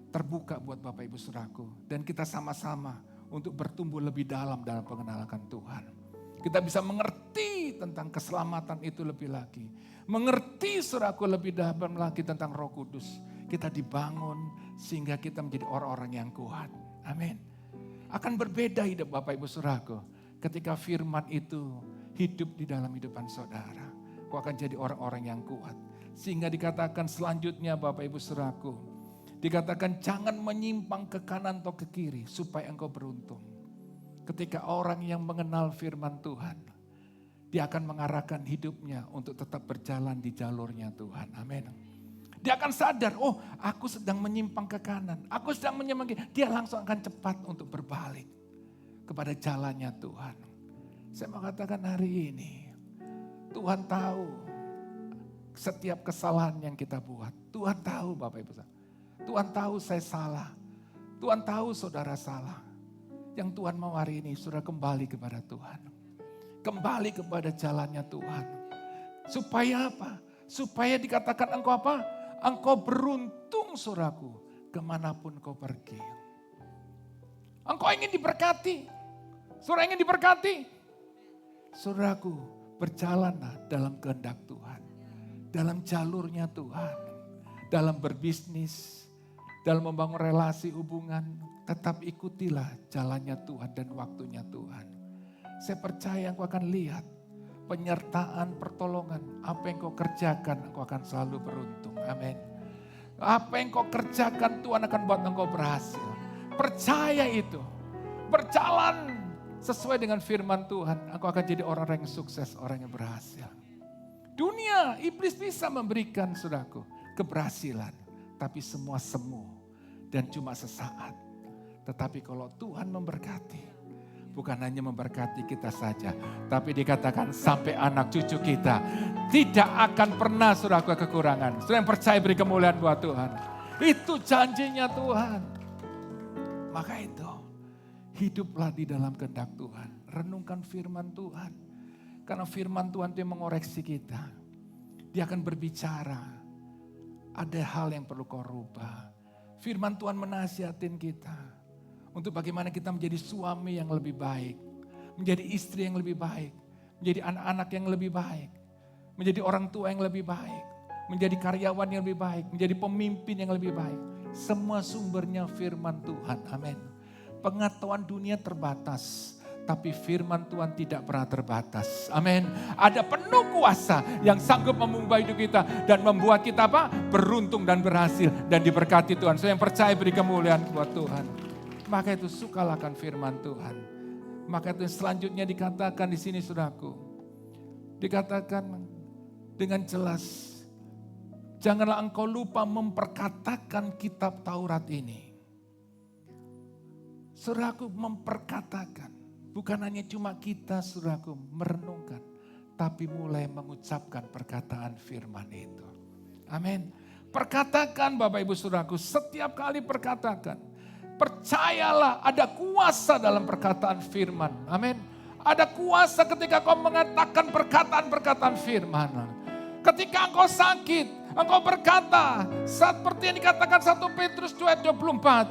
Terbuka buat Bapak Ibu Saudaraku. Dan kita sama-sama untuk bertumbuh lebih dalam pengenalan Tuhan. Kita bisa mengerti tentang keselamatan itu lebih lagi. Mengerti saudaraku lebih dalam lagi tentang Roh Kudus. Kita dibangun sehingga kita menjadi orang-orang yang kuat. Amin. Akan berbeda hidup Bapak Ibu Saudaraku. Ketika firman itu hidup di dalam hidupan saudara. Kau akan jadi orang-orang yang kuat. Sehingga dikatakan selanjutnya Bapak Ibu Saudaraku. Dikatakan jangan menyimpang ke kanan atau ke kiri supaya engkau beruntung. Ketika orang yang mengenal firman Tuhan, Dia akan mengarahkan hidupnya untuk tetap berjalan di jalurnya Tuhan. Amin. Dia akan sadar, oh aku sedang menyimpang ke kanan. Aku sedang menyimpang ke kiri. Dia langsung akan cepat untuk berbalik kepada jalannya Tuhan. Saya mau katakan hari ini, Tuhan tahu setiap kesalahan yang kita buat. Tuhan tahu Bapak Ibu. Tuhan tahu saya salah. Tuhan tahu saudara salah. Yang Tuhan mau hari ini, saudara kembali kepada Tuhan. Kembali kepada jalannya Tuhan. Supaya apa? Supaya dikatakan engkau apa? Engkau beruntung saudaraku, kemanapun kau pergi. Engkau ingin diberkati. Saudara ingin diberkati. Saudaraku, berjalanlah dalam kehendak Tuhan. Dalam jalurnya Tuhan. Dalam berbisnis, dalam membangun relasi hubungan, tetap ikutilah jalannya Tuhan dan waktunya Tuhan. Saya percaya engkau akan lihat penyertaan, pertolongan. Apa yang kau kerjakan, engkau akan selalu beruntung. Amin. Apa yang kau kerjakan, Tuhan akan buat engkau berhasil. Percaya itu. Berjalan sesuai dengan firman Tuhan. Engkau akan jadi orang yang sukses, orang yang berhasil. Dunia, iblis bisa memberikan, saudaraku, keberhasilan. Tapi semua semu dan cuma sesaat. Tetapi kalau Tuhan memberkati, bukan hanya memberkati kita saja, tapi dikatakan sampai anak cucu kita tidak akan pernah saudara kekurangan. Saudara yang percaya beri kemuliaan buat Tuhan. Itu janjinya Tuhan. Maka itu, hiduplah di dalam kehendak Tuhan. Renungkan firman Tuhan. Karena firman Tuhan itu mengoreksi kita. Dia akan berbicara. Ada hal yang perlu kau rubah. Firman Tuhan menasihatin kita. Untuk bagaimana kita menjadi suami yang lebih baik. Menjadi istri yang lebih baik. Menjadi anak-anak yang lebih baik. Menjadi orang tua yang lebih baik. Menjadi karyawan yang lebih baik. Menjadi pemimpin yang lebih baik. Semua sumbernya firman Tuhan. Amin. Pengetahuan dunia terbatas. Tapi firman Tuhan tidak pernah terbatas. Amin. Ada penuh kuasa yang sanggup mengubah hidup kita. Dan membuat kita apa? Beruntung dan berhasil. Dan diberkati Tuhan. Saya yang percaya beri kemuliaan buat Tuhan. Maka itu sukalah akan firman Tuhan. Maka itu selanjutnya dikatakan di sini saudaraku. Dikatakan dengan jelas. Janganlah engkau lupa memperkatakan kitab Taurat ini. Saudaraku memperkatakan. Bukan hanya cuma kita saudaraku merenungkan. Tapi mulai mengucapkan perkataan firman itu. Amin. Perkatakan Bapak Ibu saudaraku. Setiap kali perkatakan. Percayalah ada kuasa dalam perkataan firman. Amin. Ada kuasa ketika kau mengatakan perkataan-perkataan firman. Ketika engkau sakit, engkau berkata, seperti yang dikatakan 1 Petrus 2:24.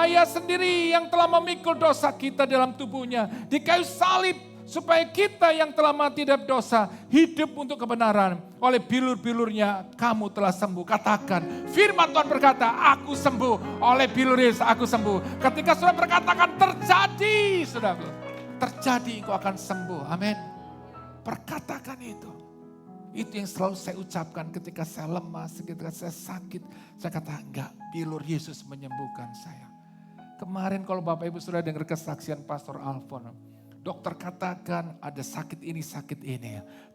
Ia sendiri yang telah memikul dosa kita dalam tubuhnya. Di kayu salib supaya kita yang telah mati dalam dosa hidup untuk kebenaran. Oleh bilur-bilurnya kamu telah sembuh. Katakan, firman Tuhan berkata, aku sembuh. Oleh bilur Yesus aku sembuh. Ketika sudah berkatakan terjadi, saudara. Terjadi engkau akan sembuh. Amin. Perkatakan itu. Itu yang selalu saya ucapkan ketika saya lemah, ketika saya sakit. Saya kata, enggak, bilur Yesus menyembuhkan saya. Kemarin kalau Bapak Ibu sudah dengar kesaksian Pastor Alfon. Dokter katakan ada sakit ini.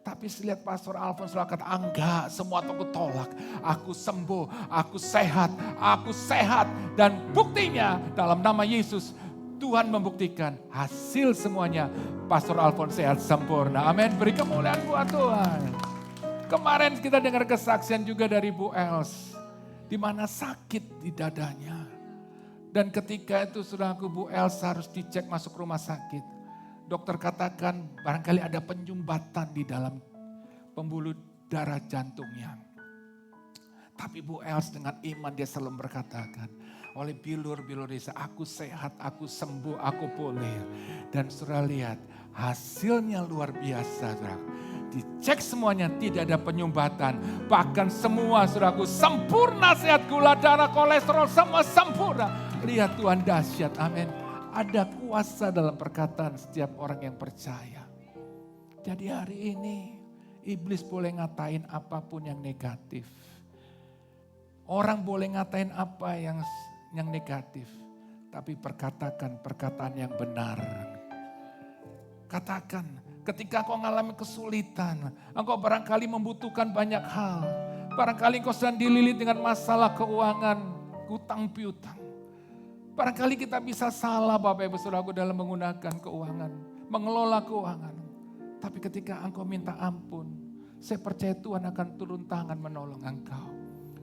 Tapi saya lihat Pastor Alfon selalu kata, enggak, semua aku tolak. Aku sembuh, aku sehat. Dan buktinya dalam nama Yesus, Tuhan membuktikan hasil semuanya. Pastor Alfon sehat sempurna. Amin, beri kemuliaan buat Tuhan. Kemarin kita dengar kesaksian juga dari Bu Els. Di mana sakit di dadanya. Dan ketika itu saudaraku Bu Els harus dicek masuk rumah sakit. Dokter katakan barangkali ada penyumbatan di dalam pembuluh darah jantungnya. Tapi Bu Els dengan iman dia selalu berkatakan. Oleh bilur-bilur desa, aku sehat, aku sembuh, aku pulih. Dan saudara lihat hasilnya luar biasa saudara. Dicek semuanya tidak ada penyumbatan. Bahkan semua saudaraku sempurna sehat, gula darah, kolesterol semua sempurna. Lihat Tuhan dahsyat, amin. Ada kuasa dalam perkataan setiap orang yang percaya. Jadi hari ini iblis boleh ngatain apapun yang negatif. Orang boleh ngatain apa yang negatif. Tapi perkatakan perkataan yang benar. Katakan Ketika engkau mengalami kesulitan, engkau barangkali membutuhkan banyak hal. Barangkali engkau sedang dililit dengan masalah keuangan, hutang piutang. Barangkali kita bisa salah Bapak Ibu Saudaraku dalam menggunakan keuangan, mengelola keuangan. Tapi ketika engkau minta ampun, saya percaya Tuhan akan turun tangan menolong engkau.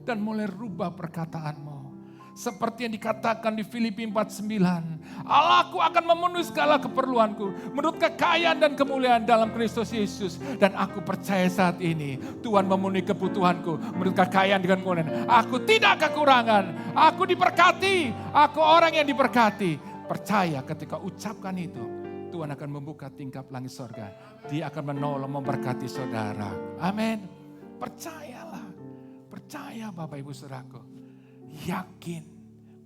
Dan mulai rubah perkataanmu. Seperti yang dikatakan di Filipi 4:9. Allahku akan memenuhi segala keperluanku menurut kekayaan dan kemuliaan dalam Kristus Yesus. Dan aku percaya saat ini Tuhan memenuhi kebutuhanku menurut kekayaan dan kemuliaan. Aku tidak kekurangan. Aku diberkati. Aku orang yang diberkati. Percaya ketika ucapkan itu, Tuhan akan membuka tingkap langit sorga. Dia akan menolong, memberkati saudara. Amin. Percayalah. Percaya Bapak Ibu Saudaraku. Yakin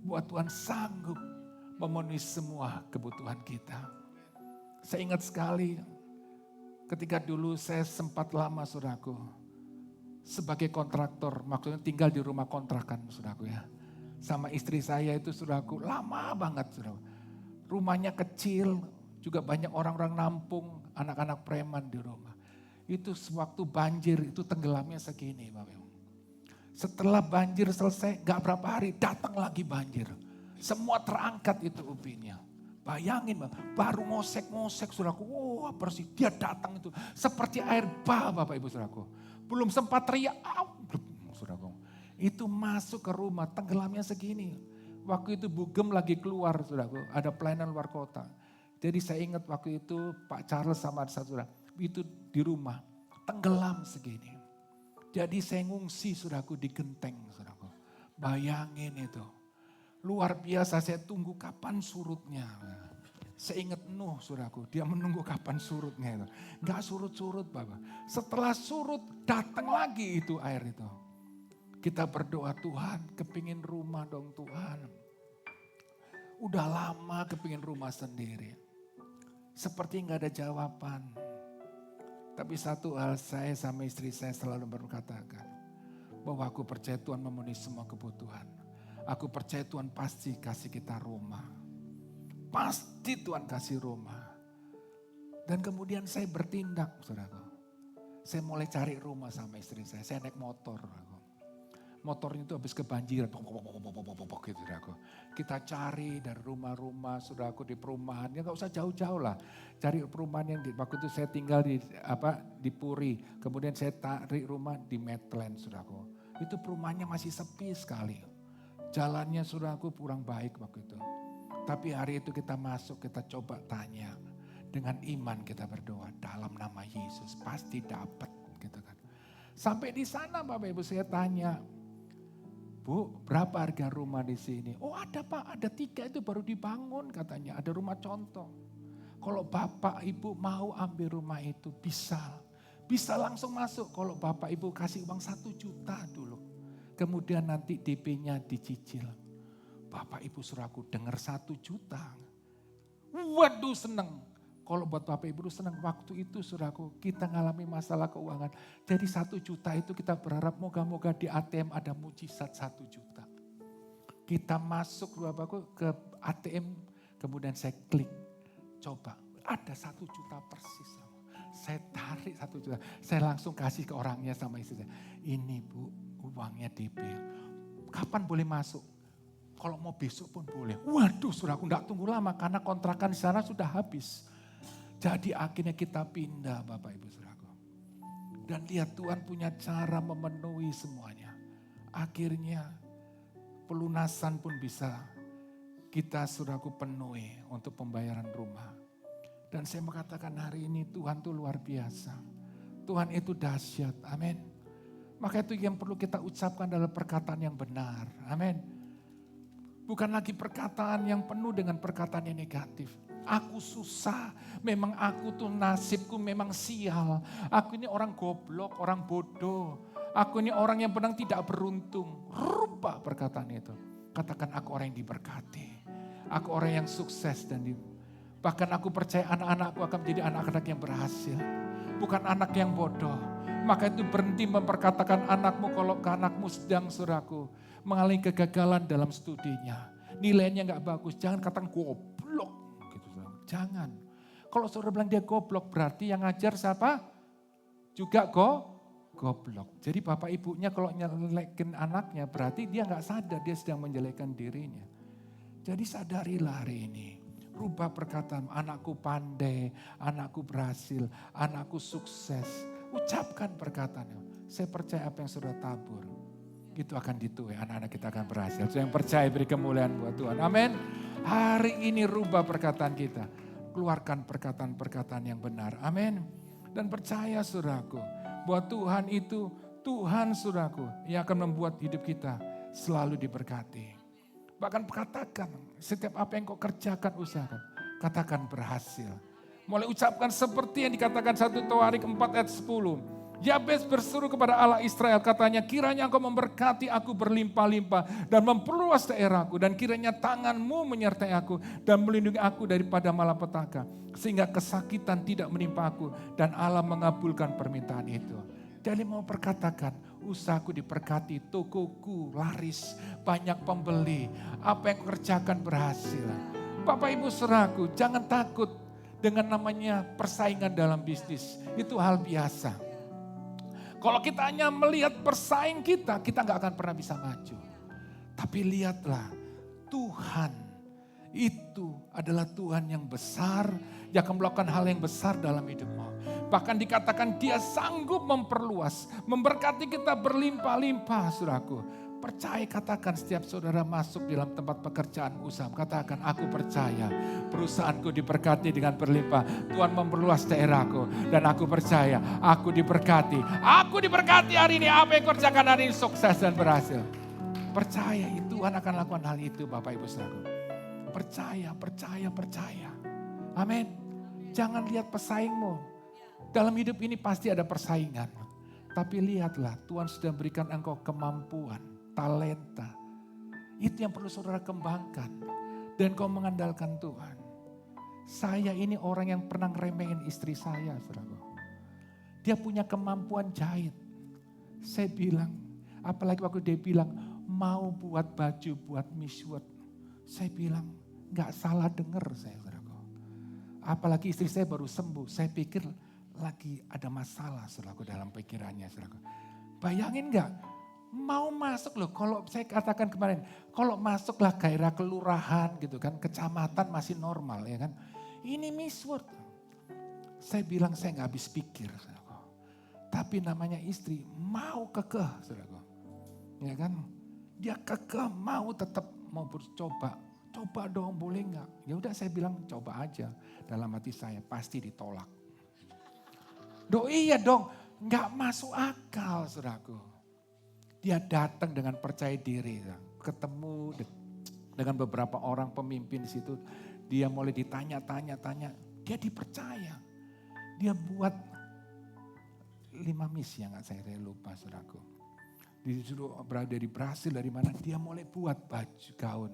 bahwa Tuhan sanggup memenuhi semua kebutuhan kita. Saya ingat sekali ketika dulu saya sempat lama saudaraku. Sebagai kontraktor, maksudnya tinggal di rumah kontrakan saudaraku ya. Sama istri saya itu saudaraku lama banget saudaraku. Rumahnya kecil, juga banyak orang-orang nampung, anak-anak preman di rumah. Itu sewaktu banjir itu tenggelamnya segini Bapak Ibu. Setelah banjir selesai, gak berapa hari datang lagi banjir. Semua terangkat itu ubinnya. Bayangin baru ngosek-ngosek saudaraku, wah bersih. Dia datang itu seperti air bah Bapak Ibu saudaraku. Belum sempat teriak, saudaraku. Itu masuk ke rumah, tenggelamnya segini. Waktu itu Bugem lagi keluar saudaraku, ada pelayanan luar kota. Jadi saya ingat waktu itu Pak Charles sama saudara itu di rumah, tenggelam segini. Jadi saya ngungsi saudaraku di genteng saudaraku. Bayangin itu. Luar biasa saya tunggu kapan surutnya. Saya ingat Nuh saudaraku. Dia menunggu kapan surutnya itu. Gak surut-surut Bapak. Setelah surut datang lagi itu air itu. Kita berdoa Tuhan kepingin rumah dong Tuhan. Udah lama kepingin rumah sendiri. Seperti gak ada jawaban. Tapi satu hal saya sama istri saya selalu berkatakan. Bahwa aku percaya Tuhan memenuhi semua kebutuhan. Aku percaya Tuhan pasti kasih kita rumah. Pasti Tuhan kasih rumah. Dan kemudian saya bertindak saudara. Saya mulai cari rumah sama istri saya. Saya naik motor. Motornya itu habis kebanjiran. Gitu, saudaraku. Kita cari dari rumah-rumah saudaraku di perumahan. Ya gak usah jauh-jauh lah. Cari perumahan yang waktu itu saya tinggal di Puri. Kemudian saya tarik rumah di Medland saudaraku. Itu perumahannya masih sepi sekali. Jalannya saudaraku kurang baik waktu itu. Tapi hari itu kita masuk, kita coba tanya. Dengan iman kita berdoa dalam nama Yesus. Pasti dapat gitu kan. Sampai di sana Bapak Ibu saya tanya. Bu, berapa harga rumah di sini? Oh ada Pak, ada 3 itu baru dibangun katanya. Ada rumah contoh. Kalau Bapak Ibu mau ambil rumah itu bisa. Bisa langsung masuk kalau Bapak Ibu kasih uang 1 juta dulu. Kemudian nanti DP-nya dicicil. Bapak Ibu saudaraku dengar 1 juta. Waduh seneng. Kalau buat Bapak Ibu senang waktu itu saudaraku kita ngalami masalah keuangan. Jadi 1 juta itu kita berharap moga-moga di ATM ada mujizat 1 juta. Kita masuk Bapakku ke ATM kemudian saya klik. Coba ada 1 juta persis. Saya tarik 1 juta. Saya langsung kasih ke orangnya sama istri saya. Ini Bu uangnya DP. Kapan boleh masuk? Kalau mau besok pun boleh. Waduh saudaraku enggak tunggu lama karena kontrakan di sana sudah habis. Jadi akhirnya kita pindah Bapak Ibu Saudaraku. Dan lihat Tuhan punya cara memenuhi semuanya. Akhirnya pelunasan pun bisa kita saudaraku penuhi untuk pembayaran rumah. Dan saya mengatakan hari ini Tuhan itu luar biasa. Tuhan itu dahsyat. Amin. Maka itu yang perlu kita ucapkan adalah perkataan yang benar. Amin. Bukan lagi perkataan yang penuh dengan perkataan yang negatif. Aku susah, memang aku tuh nasibku memang sial. Aku ini orang goblok, orang bodoh. Aku ini orang yang benar tidak beruntung. Rubah perkataan itu. Katakan aku orang yang diberkati. Aku orang yang sukses dan bahkan aku percaya anak-anakku akan menjadi anak-anak yang berhasil. Bukan anak yang bodoh. Maka itu berhenti memperkatakan anakmu kalau anakmu sedang saudaraku mengalami kegagalan dalam studinya. Nilainya gak bagus, jangan katakan goblok. Jangan. Kalau saudara bilang dia goblok, berarti yang ngajar siapa? Juga goblok. Jadi bapak ibunya kalau nyelekin anaknya, berarti dia nggak sadar dia sedang menjelekkan dirinya. Jadi sadarilah hari ini. Rubah perkataan, anakku pandai, anakku berhasil, anakku sukses. Ucapkan perkataannya. Saya percaya apa yang saudara tabur, itu akan dituai, anak-anak kita akan berhasil. Saya yang percaya beri kemuliaan buat Tuhan. Amin. Hari ini rubah perkataan kita. Keluarkan perkataan-perkataan yang benar. Amin. Dan percaya saudaraku, bahwa Tuhan itu, Tuhan saudaraku, yang akan membuat hidup kita selalu diberkati. Bahkan katakan, setiap apa yang kau kerjakan, usahakan. Katakan berhasil. Mulai ucapkan seperti yang dikatakan 1 Tawarik 4 ayat 10. Yabes berseru kepada Allah Israel, katanya, kiranya engkau memberkati aku berlimpah-limpah dan memperluas daerahku, dan kiranya tanganmu menyertai aku dan melindungi aku daripada malapetaka, sehingga kesakitan tidak menimpa aku, dan Allah mengabulkan permintaan itu. Jadi mau perkatakan, usahaku diberkati, tokoku laris, banyak pembeli, apa yang kukerjakan berhasil. Bapak Ibu saudaraku, jangan takut dengan namanya persaingan dalam bisnis, itu hal biasa. Kalau kita hanya melihat persaing kita nggak akan pernah bisa maju. Tapi lihatlah, Tuhan itu adalah Tuhan yang besar, yang akan melakukan hal yang besar dalam hidupmu. Bahkan dikatakan dia sanggup memperluas, memberkati kita berlimpah-limpah, saudaraku. Percaya, katakan setiap saudara masuk dalam tempat pekerjaan usaha, katakan aku percaya perusahaanku diberkati dengan berlimpah. Tuhan memperluas daerahku dan aku percaya aku diberkati. Aku diberkati hari ini, apa yang kerjakan hari ini sukses dan berhasil. Percaya Tuhan akan lakukan hal itu Bapak Ibu saudaraku. Percaya. Amin. Jangan lihat pesaingmu. Dalam hidup ini pasti ada persaingan. Tapi lihatlah Tuhan sudah berikan engkau kemampuan, talenta. Itu yang perlu saudara kembangkan. Dan kau mengandalkan Tuhan. Saya ini orang yang pernah ngeremehin istri saya, saudara. Dia punya kemampuan jahit. Saya bilang, apalagi waktu dia bilang, mau buat baju, buat miswot. Saya bilang, gak salah dengar saya, saudara. Apalagi istri saya baru sembuh, saya pikir lagi ada masalah, saudara, dalam pikirannya, saudara. Bayangin gak? Mau masuk loh, kalau saya katakan kemarin, kalau masuklah gairah kelurahan gitu kan, kecamatan masih normal ya kan. Ini misword. Saya bilang saya gak habis pikir. Saudara. Tapi namanya istri mau kekeh. Saudara. Ya kan, dia kekeh mau tetap mau bercoba. Coba dong boleh gak? Ya udah saya bilang coba aja. Dalam hati saya pasti ditolak. Iya dong, gak masuk akal saudaraku. Dia datang dengan percaya diri, ketemu dengan beberapa orang pemimpin di situ. Dia mulai ditanya, dia dipercaya. Dia buat 5 misi yang saya lupa saudaraku. Disuruh dari Brasil dari mana, dia mulai buat baju gaun.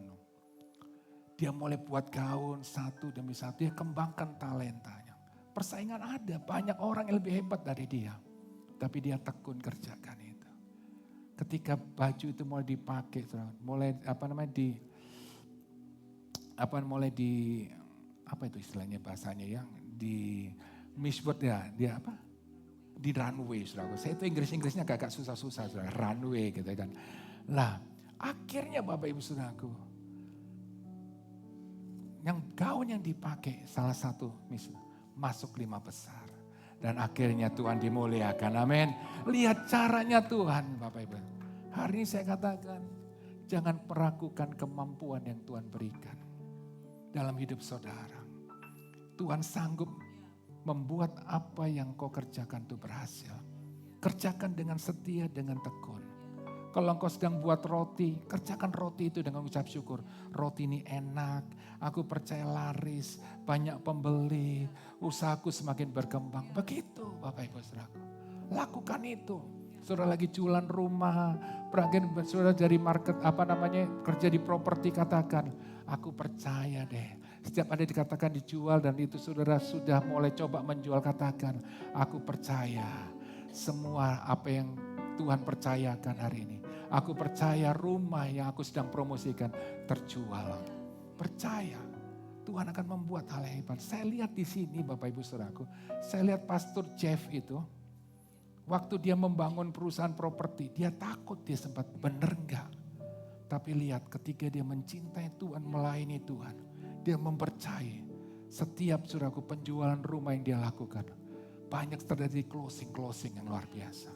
Dia mulai buat gaun satu demi satu, dia kembangkan talentanya. Persaingan ada, banyak orang yang lebih hebat dari dia. Tapi dia tekun kerjakan itu. Ketika baju itu mulai dipakai, mulai apa itu istilahnya bahasanya ya, di misbot ya, dia apa? Di runway, saudara. Saya itu Inggrisnya agak susah-susah, saudara. Runway gitu kan. Lah, akhirnya Bapak Ibu saudaraku, yang gaun yang dipakai salah satu masuk 5 besar. Dan akhirnya Tuhan dimuliakan, amin. Lihat caranya Tuhan Bapak Ibu. Hari ini saya katakan, jangan peragukan kemampuan yang Tuhan berikan dalam hidup saudara. Tuhan sanggup membuat apa yang kau kerjakan itu berhasil. Kerjakan dengan setia, dengan tekun. Kalau engkau sedang buat roti, kerjakan roti itu dengan ucap syukur. Roti ini enak, aku percaya laris, banyak pembeli, usahaku semakin berkembang. Begitu Bapak Ibu Saudaraku. Lakukan itu. Saudara lagi jualan rumah, perangkat saudara dari market kerja di properti, katakan, aku percaya deh. Setiap ada dikatakan dijual dan itu saudara sudah mulai coba menjual, katakan, aku percaya semua apa yang Tuhan percayakan hari ini. Aku percaya rumah yang aku sedang promosikan terjual. Percaya. Tuhan akan membuat hal yang hebat. Saya lihat di sini Bapak Ibu Saudaraku, saya lihat Pastor Jeff itu, waktu dia membangun perusahaan properti, dia takut, dia sempat bener enggak. Tapi lihat ketika dia mencintai Tuhan, melayani Tuhan, dia mempercayai setiap saudaraku penjualan rumah yang dia lakukan. Banyak terjadi closing yang luar biasa.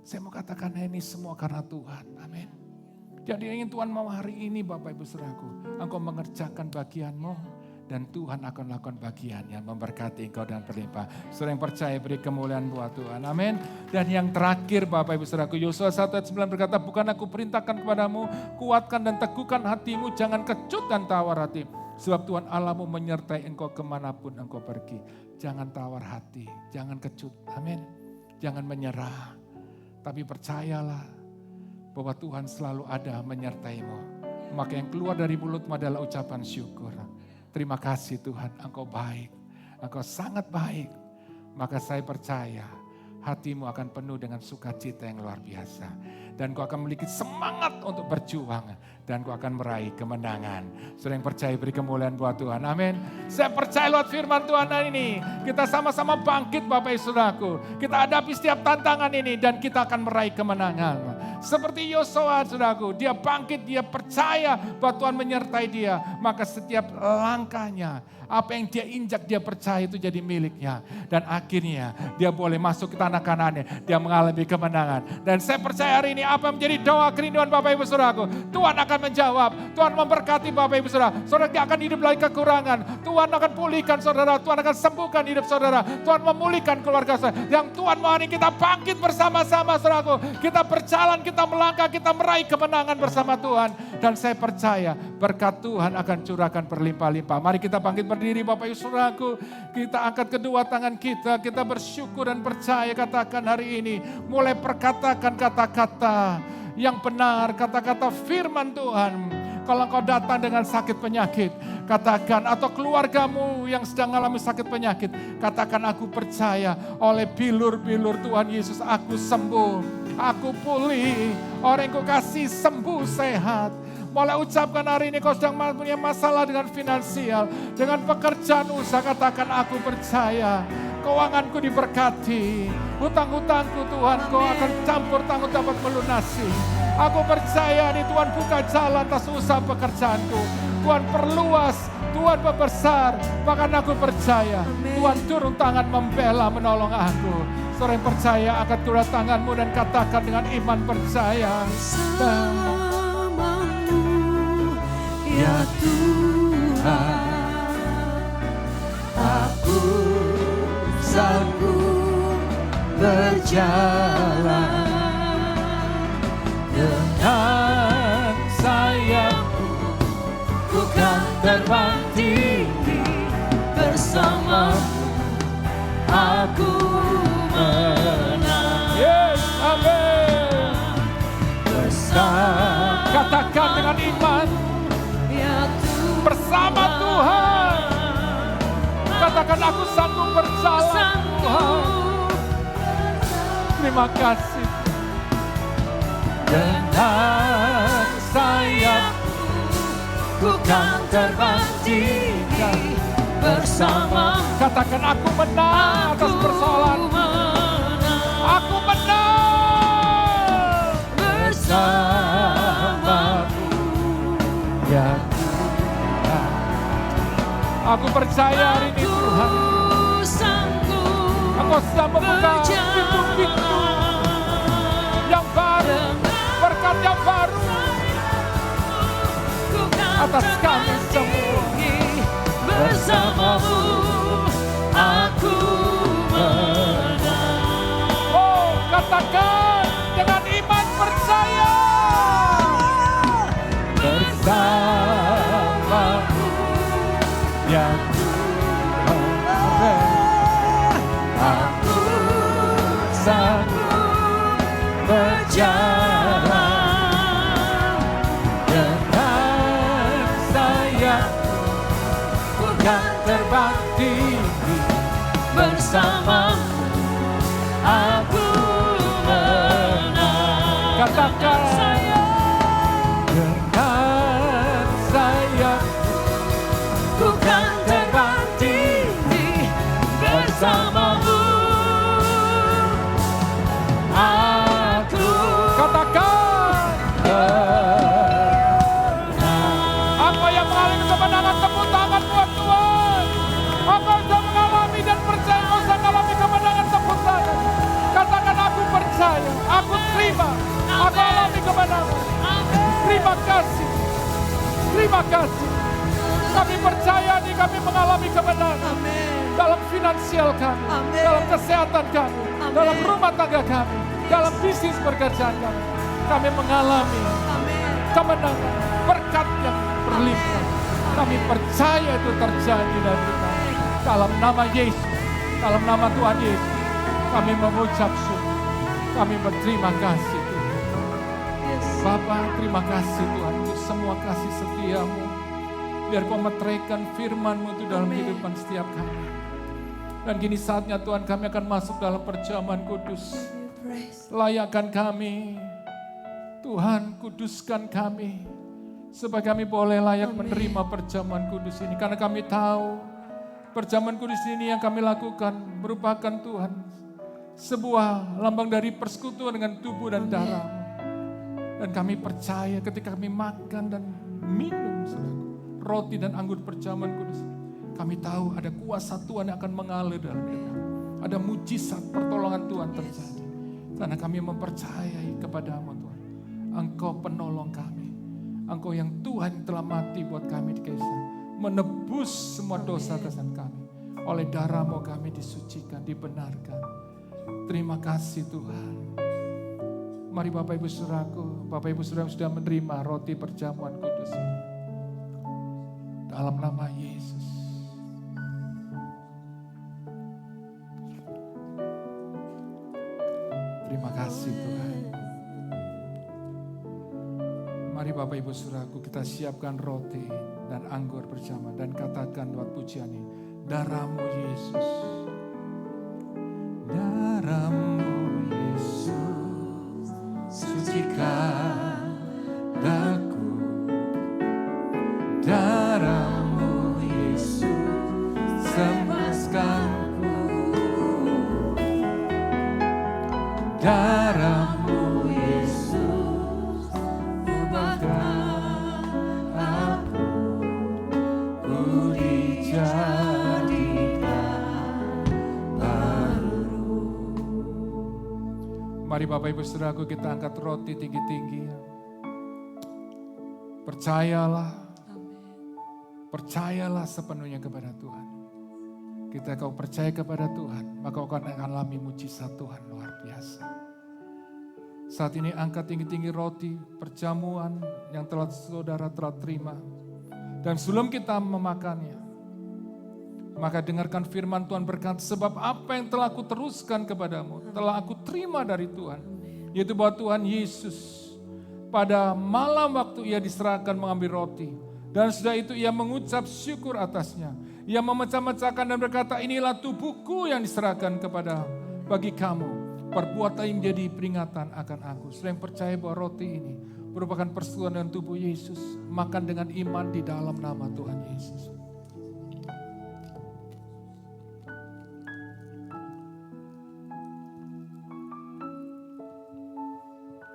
Saya mau katakan ini semua karena Tuhan, amin. Jadi ingin Tuhan mau hari ini Bapak Ibu Saudaraku, engkau mengerjakan bagianmu dan Tuhan akan lakukan bagiannya, memberkati engkau dan berlimpah. Saudara yang percaya beri kemuliaan buat Tuhan, amin. Dan yang terakhir Bapak Ibu Saudaraku, Yosua 1 ayat 9 berkata, bukan aku perintahkan kepadamu, kuatkan dan teguhkan hatimu, jangan kecut dan tawar hati. Sebab Tuhan Allahmu menyertai engkau kemanapun engkau pergi. Jangan tawar hati, jangan kecut, amin. Jangan menyerah, tapi percayalah bahwa Tuhan selalu ada menyertaimu. Maka yang keluar dari mulutmu adalah ucapan syukur. Terima kasih Tuhan, engkau baik, engkau sangat baik. Maka saya percaya hatimu akan penuh dengan sukacita yang luar biasa. Dan kau akan memiliki semangat untuk berjuang. Dan kau akan meraih kemenangan. Saudara yang percaya beri kemuliaan buat Tuhan. Amin. Saya percaya lewat firman Tuhan ini. Kita sama-sama bangkit Bapak Ibu Saudaraku. Kita hadapi setiap tantangan ini. Dan kita akan meraih kemenangan. Seperti Yosua saudaraku. Dia bangkit, dia percaya bahwa Tuhan menyertai dia. Maka setiap langkahnya, apa yang dia injak, dia percaya itu jadi miliknya. Dan akhirnya dia boleh masuk ke tanah Kanaannya. Dia mengalami kemenangan. Dan saya percaya hari ini apa yang menjadi doa kerinduan Bapak Ibu Saudaraku. Tuhan akan menjawab. Tuhan memberkati Bapak Ibu Saudara. Saudara tidak akan hidup lagi kekurangan. Tuhan akan pulihkan saudara. Tuhan akan sembuhkan hidup saudara. Tuhan memulihkan keluarga saudara. Yang Tuhan mau hari ini kita bangkit bersama-sama saudaraku. Kita berjalan, kita melangkah, kita meraih kemenangan bersama Tuhan. Dan saya percaya berkat Tuhan akan curahkan berlimpah-limpah. Mari kita bangkit berdiri Bapak Ibu Saudaraku. Kita angkat kedua tangan kita. Kita bersyukur dan percaya katakan hari ini. Mulai perkatakan kata-kata yang benar, kata-kata firman Tuhan. Kalau engkau datang dengan sakit penyakit, katakan, atau keluargamu yang sedang mengalami sakit penyakit, katakan aku percaya oleh bilur-bilur Tuhan Yesus aku sembuh, aku pulih, orang yang kau kasih sembuh sehat. Mulai ucapkan hari ini kau sedang punya masalah dengan finansial, dengan pekerjaan usaha, katakan aku percaya. Keuanganku diberkati, hutang-hutangku Tuhan kau akan campur tangan dapat melunasi. Aku percaya nih Tuhan buka jalan atas usaha pekerjaanku. Tuhan perluas, Tuhan membesar, bahkan aku percaya. Amen. Tuhan turun tangan membela, menolong aku. Saudara yang percaya akan turun tanganmu dan katakan dengan iman percaya. Ya Tuhan, aku sanggup berjalan dengan sayapmu, ku kan terbang tinggi bersamamu, aku menang. Yes, amin. Bersama, katakan dengan iman. Bersama Tuhan. Katakan aku sanggup berjalan Tuhan. Terima kasih. Dengan sayapmu ku kan terbang tinggi bersama. Katakan aku menang atas persoalan. Aku menang bersamamu ya. Aku percaya hari ini Tuhan, Engkau sedang membuka pintu-pintu yang baru, berkat yang baru atas kami semua. Bersamamu aku menang. Oh, katakan dengan iman percaya. Bersamamu ya Tuhan, aku sanggup berjalan dengan sayapmu, ku kan terbang tinggi bersamamu, aku menang. Katakan dengan sayapmu, ku Terima kasih. Terima kasih. Kami percaya nih kami mengalami kemenangan. Amin. Dalam finansial kami, Amin. dalam kesehatan kami, Amin. dalam rumah tangga kami, dalam bisnis pekerjaan kami. Kami mengalami Amin. kemenangan, berkat yang berlimpah. Kami percaya itu terjadi dalam kita. Dalam nama Yesus, dalam nama Tuhan Yesus, kami mengucap syukur. Kami berterima kasih Tuhan. Yes. Bapa, terima kasih Tuhan untuk semua kasih setiamu. Biar kau meteraikan firman-Mu itu dalam Amin. kehidupan setiap kami. Dan kini saatnya Tuhan kami akan masuk dalam perjamuan kudus. Praise. Layakkan kami, Tuhan kuduskan kami. Supaya kami boleh layak Amin. menerima perjamuan kudus ini. Karena kami tahu perjamuan kudus ini yang kami lakukan merupakan Tuhan sebuah lambang dari persekutuan dengan tubuh dan darah. Dan kami percaya ketika kami makan dan minum roti dan anggur perjamuan kudus, kami tahu ada kuasa Tuhan yang akan mengalir dalam hidup kami. Ada mujizat pertolongan Tuhan terjadi. Karena kami mempercayai kepada-Mu Tuhan. Engkau penolong kami. Engkau yang Tuhan telah mati buat kami di kayu salib, menebus semua dosa kesalahan kami. Oleh darah-Mu kami disucikan, dibenarkan. Terima kasih Tuhan. Mari Bapak Ibu Saudaraku, Bapak Ibu Saudara sudah menerima roti perjamuan kudus ini. Dalam nama Yesus. Terima kasih Tuhan. Mari Bapak Ibu Saudaraku, kita siapkan roti dan anggur bersama dan katakan lewat pujian ini, darah-Mu Yesus. Darah-Mu Yesus, sucikan daku. Darah-Mu Yesus, sembaskanku. Darah-Mu Yesus, ubahkan aku, ku dijadikan baru. Mari Bapak Ibu Saudaraku, kita angkat roti tinggi-tinggi. Percayalah sepenuhnya kepada Tuhan. Kita kau percaya kepada Tuhan, maka kau akan alami mujizat Tuhan luar biasa. Saat ini angkat tinggi-tinggi roti perjamuan yang telah saudara telah terima. Dan sebelum kita memakannya, maka dengarkan firman Tuhan berkata, sebab apa yang telah aku teruskan kepadamu, telah aku terima dari Tuhan. Yaitu bahwa Tuhan Yesus pada malam waktu ia diserahkan mengambil roti. Dan sudah itu ia mengucap syukur atasnya. Ia memecah-mecahkan dan berkata, inilah tubuhku yang diserahkan kepada bagi kamu. Perbuatan ini menjadi peringatan akan aku. Saudara yang percaya bahwa roti ini merupakan persekutuan dengan tubuh Yesus. Makan dengan iman di dalam nama Tuhan Yesus.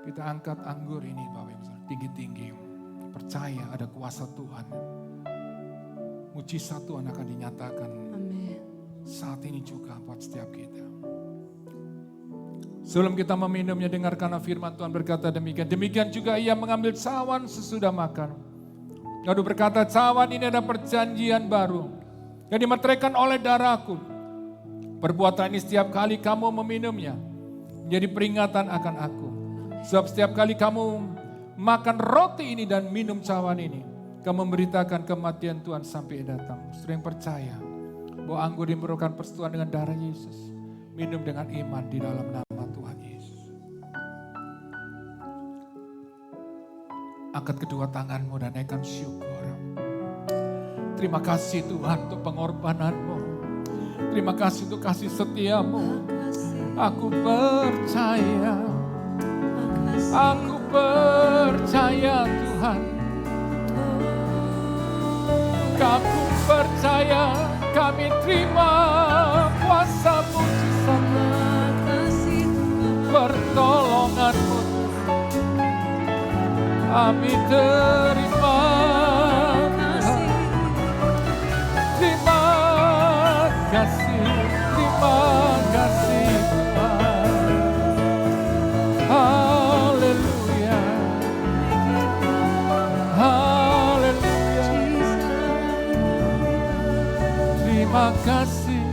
Kita angkat anggur ini Bapak Ibu, tinggi-tinggi. Percaya ada kuasa Tuhan. Mujizat Tuhan akan dinyatakan. Amin. Saat ini juga buat setiap kita. Sebelum kita meminumnya, dengarkan firman Tuhan berkata demikian. Demikian juga ia mengambil cawan sesudah makan. Lalu berkata, cawan ini ada perjanjian baru yang dimeteraikan oleh darahku. Perbuatan ini setiap kali kamu meminumnya menjadi peringatan akan aku. Sebab setiap kali kamu makan roti ini dan minum cawan ini, kamu memberitakan kematian Tuhan sampai datang. Saudara yang percaya bahwa anggur ini merupakan persekutuan dengan darah Yesus. Minum dengan iman di dalam nama Tuhan Yesus. Angkat kedua tanganmu dan naikkan syukur. Terima kasih Tuhan untuk pengorbananmu. Terima kasih untuk kasih setiamu. Aku percaya. Aku percaya Tuhan. Aku percaya, kami terima kuasa mujizat pertolongan-Mu. Kami terima Tuhan. Terima kasih Tuhan. Haleluya. Terima kasih,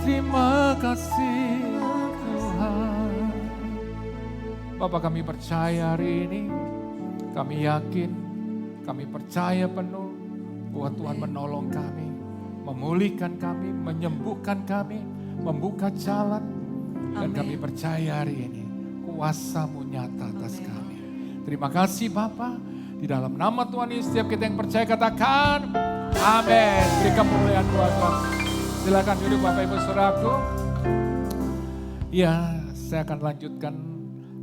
terima kasih Tuhan. Bapak, kami percaya hari ini, kami yakin, kami percaya penuh bahwa Tuhan menolong kami, memulihkan kami, menyembuhkan kami, membuka jalan. Dan kami percaya hari ini kuasa-Mu nyata atas kami. Terima kasih Bapa. Di dalam nama Tuhan Yesus, setiap kita yang percaya katakan amin. Beri kemuliaan buat Tuhan. Silakan duduk Bapak Ibu Saudaraku. Ya, saya akan lanjutkan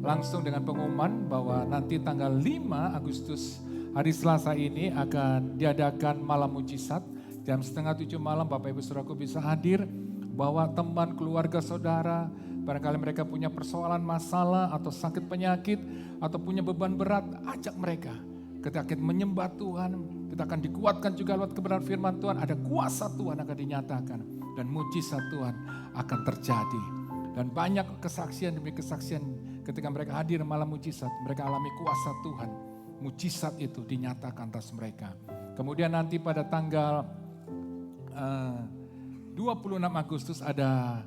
langsung dengan pengumuman bahwa nanti tanggal 5 Agustus hari Selasa ini akan diadakan malam mujizat. Jam 6:30 malam Bapak Ibu Saudaraku bisa hadir. Bawa teman, keluarga, saudara. Barangkali mereka punya persoalan, masalah, atau sakit penyakit, atau punya beban berat, ajak mereka. Kita akan menyembah Tuhan, kita akan dikuatkan juga lewat kebenaran firman Tuhan. Ada kuasa Tuhan akan dinyatakan, dan mujizat Tuhan akan terjadi. Dan banyak kesaksian demi kesaksian ketika mereka hadir malam mujizat, mereka alami kuasa Tuhan. Mujizat itu dinyatakan atas mereka. Kemudian nanti pada tanggal 26 Agustus ada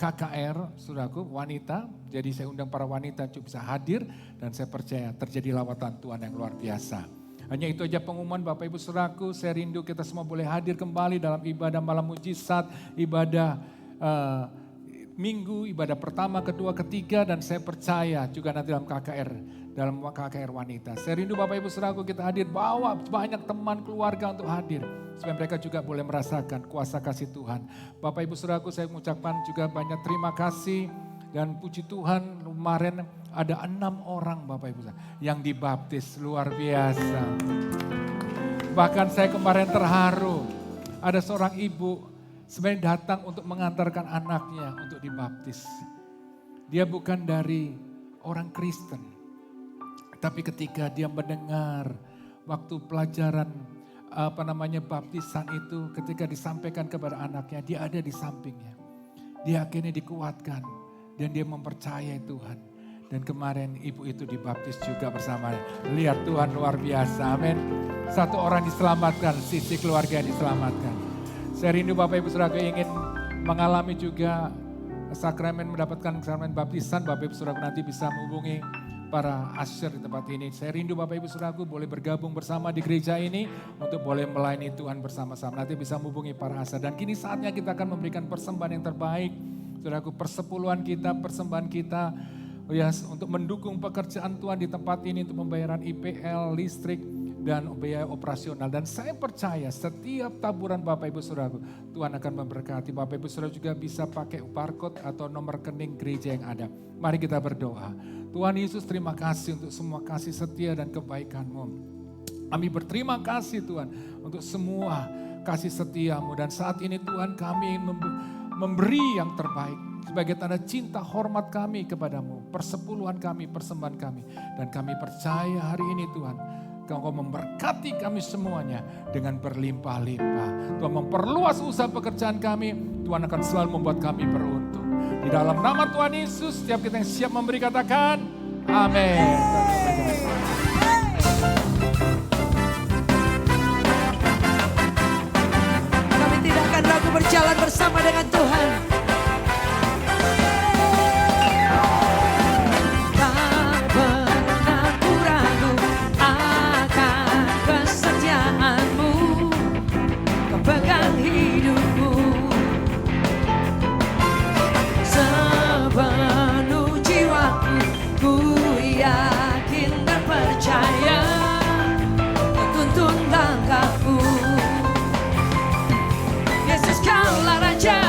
KKR, saudaraku, wanita. Jadi saya undang para wanita untuk bisa hadir dan saya percaya terjadi lawatan Tuhan yang luar biasa. Hanya itu aja pengumuman Bapak Ibu saudaraku, saya rindu kita semua boleh hadir kembali dalam ibadah malam mujizat, ibadah minggu, ibadah pertama, kedua, ketiga, dan saya percaya juga nanti dalam KKR wanita. Saya rindu Bapak Ibu saudaraku kita hadir, bawa banyak teman keluarga untuk hadir. Supaya mereka juga boleh merasakan kuasa kasih Tuhan. Bapak Ibu saudaraku saya mengucapkan juga banyak terima kasih. Dan puji Tuhan kemarin ada 6 orang Bapak Ibu yang dibaptis, luar biasa. Bahkan saya kemarin terharu. Ada seorang ibu sebenarnya datang untuk mengantarkan anaknya untuk dibaptis. Dia bukan dari orang Kristen. Tapi ketika dia mendengar waktu pelajaran baptisan itu, ketika disampaikan kepada anaknya, dia ada di sampingnya. Dia akhirnya dikuatkan dan dia mempercayai Tuhan. Dan kemarin ibu itu dibaptis juga bersama. Lihat Tuhan luar biasa, amin. Satu orang diselamatkan, sisi keluarga yang diselamatkan. Saya rindu Bapak Ibu Saudara ingin mengalami juga sakramen, mendapatkan sakramen baptisan. Bapak Ibu Saudara nanti bisa menghubungi para asyir di tempat ini. Saya rindu Bapak Ibu Saudaraku boleh bergabung bersama di gereja ini untuk boleh melayani Tuhan bersama-sama. Nanti bisa menghubungi para asyir. Dan kini saatnya kita akan memberikan persembahan yang terbaik. Saudaraku, persepuluhan kita, persembahan kita untuk mendukung pekerjaan Tuhan di tempat ini untuk pembayaran IPL, listrik, dan biaya operasional. Dan saya percaya setiap taburan Bapak Ibu Saudaraku, Tuhan akan memberkati. Bapak Ibu Saudara juga bisa pakai barcode atau nomor rekening gereja yang ada. Mari kita berdoa. Tuhan Yesus, terima kasih untuk semua kasih setia dan kebaikan-Mu. Kami berterima kasih Tuhan untuk semua kasih setia-Mu. Dan saat ini Tuhan kami memberi yang terbaik. Sebagai tanda cinta hormat kami kepadamu. Persepuluhan kami, persembahan kami. Dan kami percaya hari ini Tuhan, Engkau memberkati kami semuanya dengan berlimpah-limpah. Tuhan memperluas usaha pekerjaan kami. Tuhan akan selalu membuat kami beruntung. Di dalam nama Tuhan Yesus, setiap kita yang siap memberi katakan, amin. Kami tidak akan ragu berjalan bersama dengan Tuhan. Yesus kaulah Raja.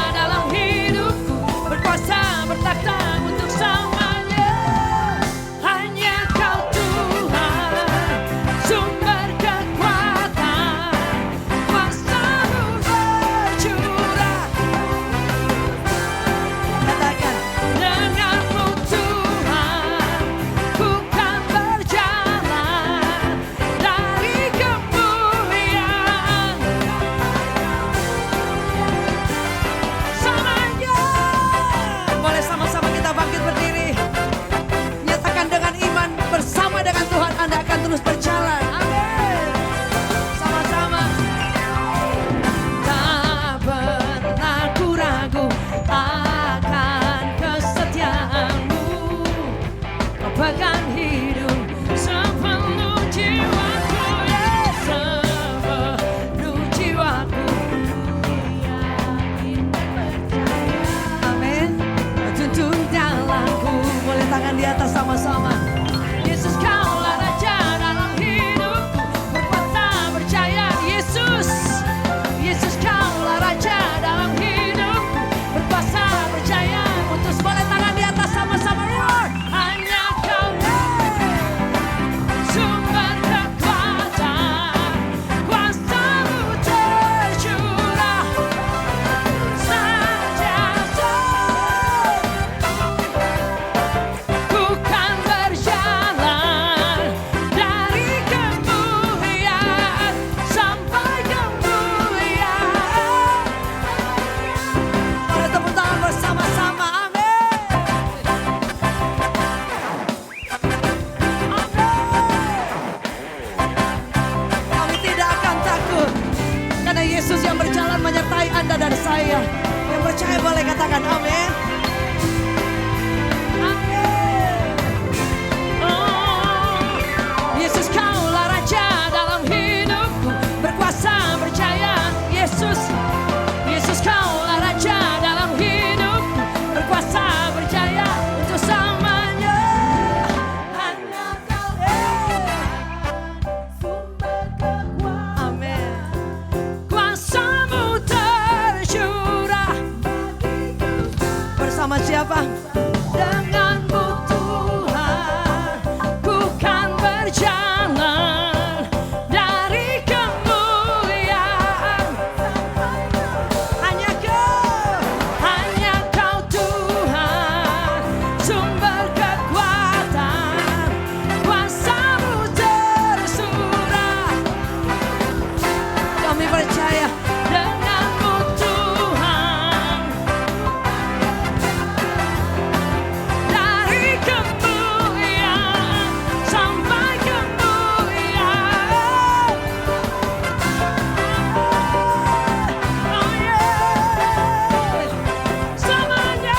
Anda dan saya. Yang percaya boleh katakan amin. Amin. Oh, Yesus kaulah Raja dalam hidupku, berkuasa percaya. Yesus, Yesus kaulah Raja dalam hidupku, berkuasa percaya untuk selamanya. Hanya Kau sumber kekuatan. Amin. Kuasa-Mu tercurah bersama siapa? Denganmu Tuhan, ku kan berjalan dari kemuliaan. Hanya Kau Tuhan, sumber kekuatan, kuasa-Mu tersurah. Kami percaya denganmu Tuhan, dari kemuliaan sampai kemuliaan. Oh yeah, semuanya.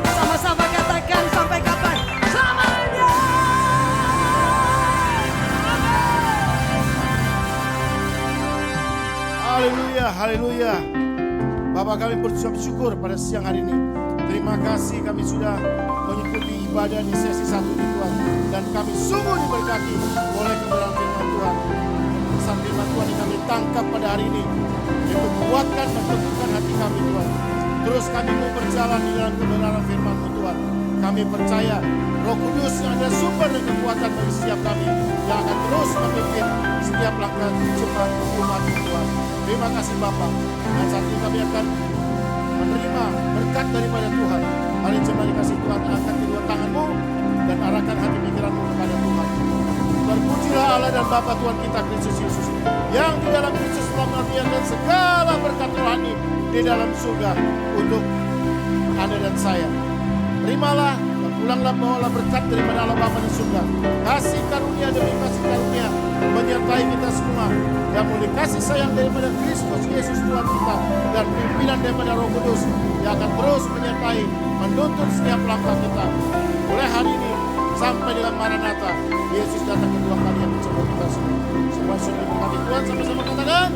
Sama-sama katakan sampai kapan? Selamanya. Haleluya, haleluya. Bapak kami berucap syukur pada siang hari ini. Terima kasih kami sudah mengikuti ibadah di sesi 1 ini Tuhan. Dan kami sungguh diberkati oleh kebenaran firman Tuhan. Pesan firman Tuhan yang kami tangkap pada hari ini. Itu kuatkan dan teguhkan hati kami Tuhan. Terus kami mau berjalan di dalam kebenaran firman Tuhan. Kami percaya Roh Kudus yang ada sumber dan kekuatan bagi setiap kami yang akan terus memimpin setiap langkah jemaat umat Tuhan. Terima kasih Bapak. Dan saat ini kami akan menerima berkat daripada Tuhan. Mari jemaat dikasih Tuhan, angkat kedua tanganmu dan arahkan hati pikiranmu kepada Tuhan. Terpujilah Allah dan Bapa Tuhan kita Kristus Yesus, yang di dalam Kristus telah menyediakan segala berkat rohani di dalam surga untuk Anda dan saya. Terimalah dan pulanglah bawalah berkat daripada Allah Bapa di surga. Kasih karunia demi kasih karunia menyertai kita semua. Dan mulai kasih sayang daripada Kristus Yesus Tuhan kita dan pimpinan daripada Roh Kudus yang akan terus menyertai, menuntun setiap langkah kita. Mulai hari ini sampai dengan Maranatha, Yesus datang kedua kali yang menjemput kita semua. Semua sudah diberkati Tuhan, sama-sama katakan.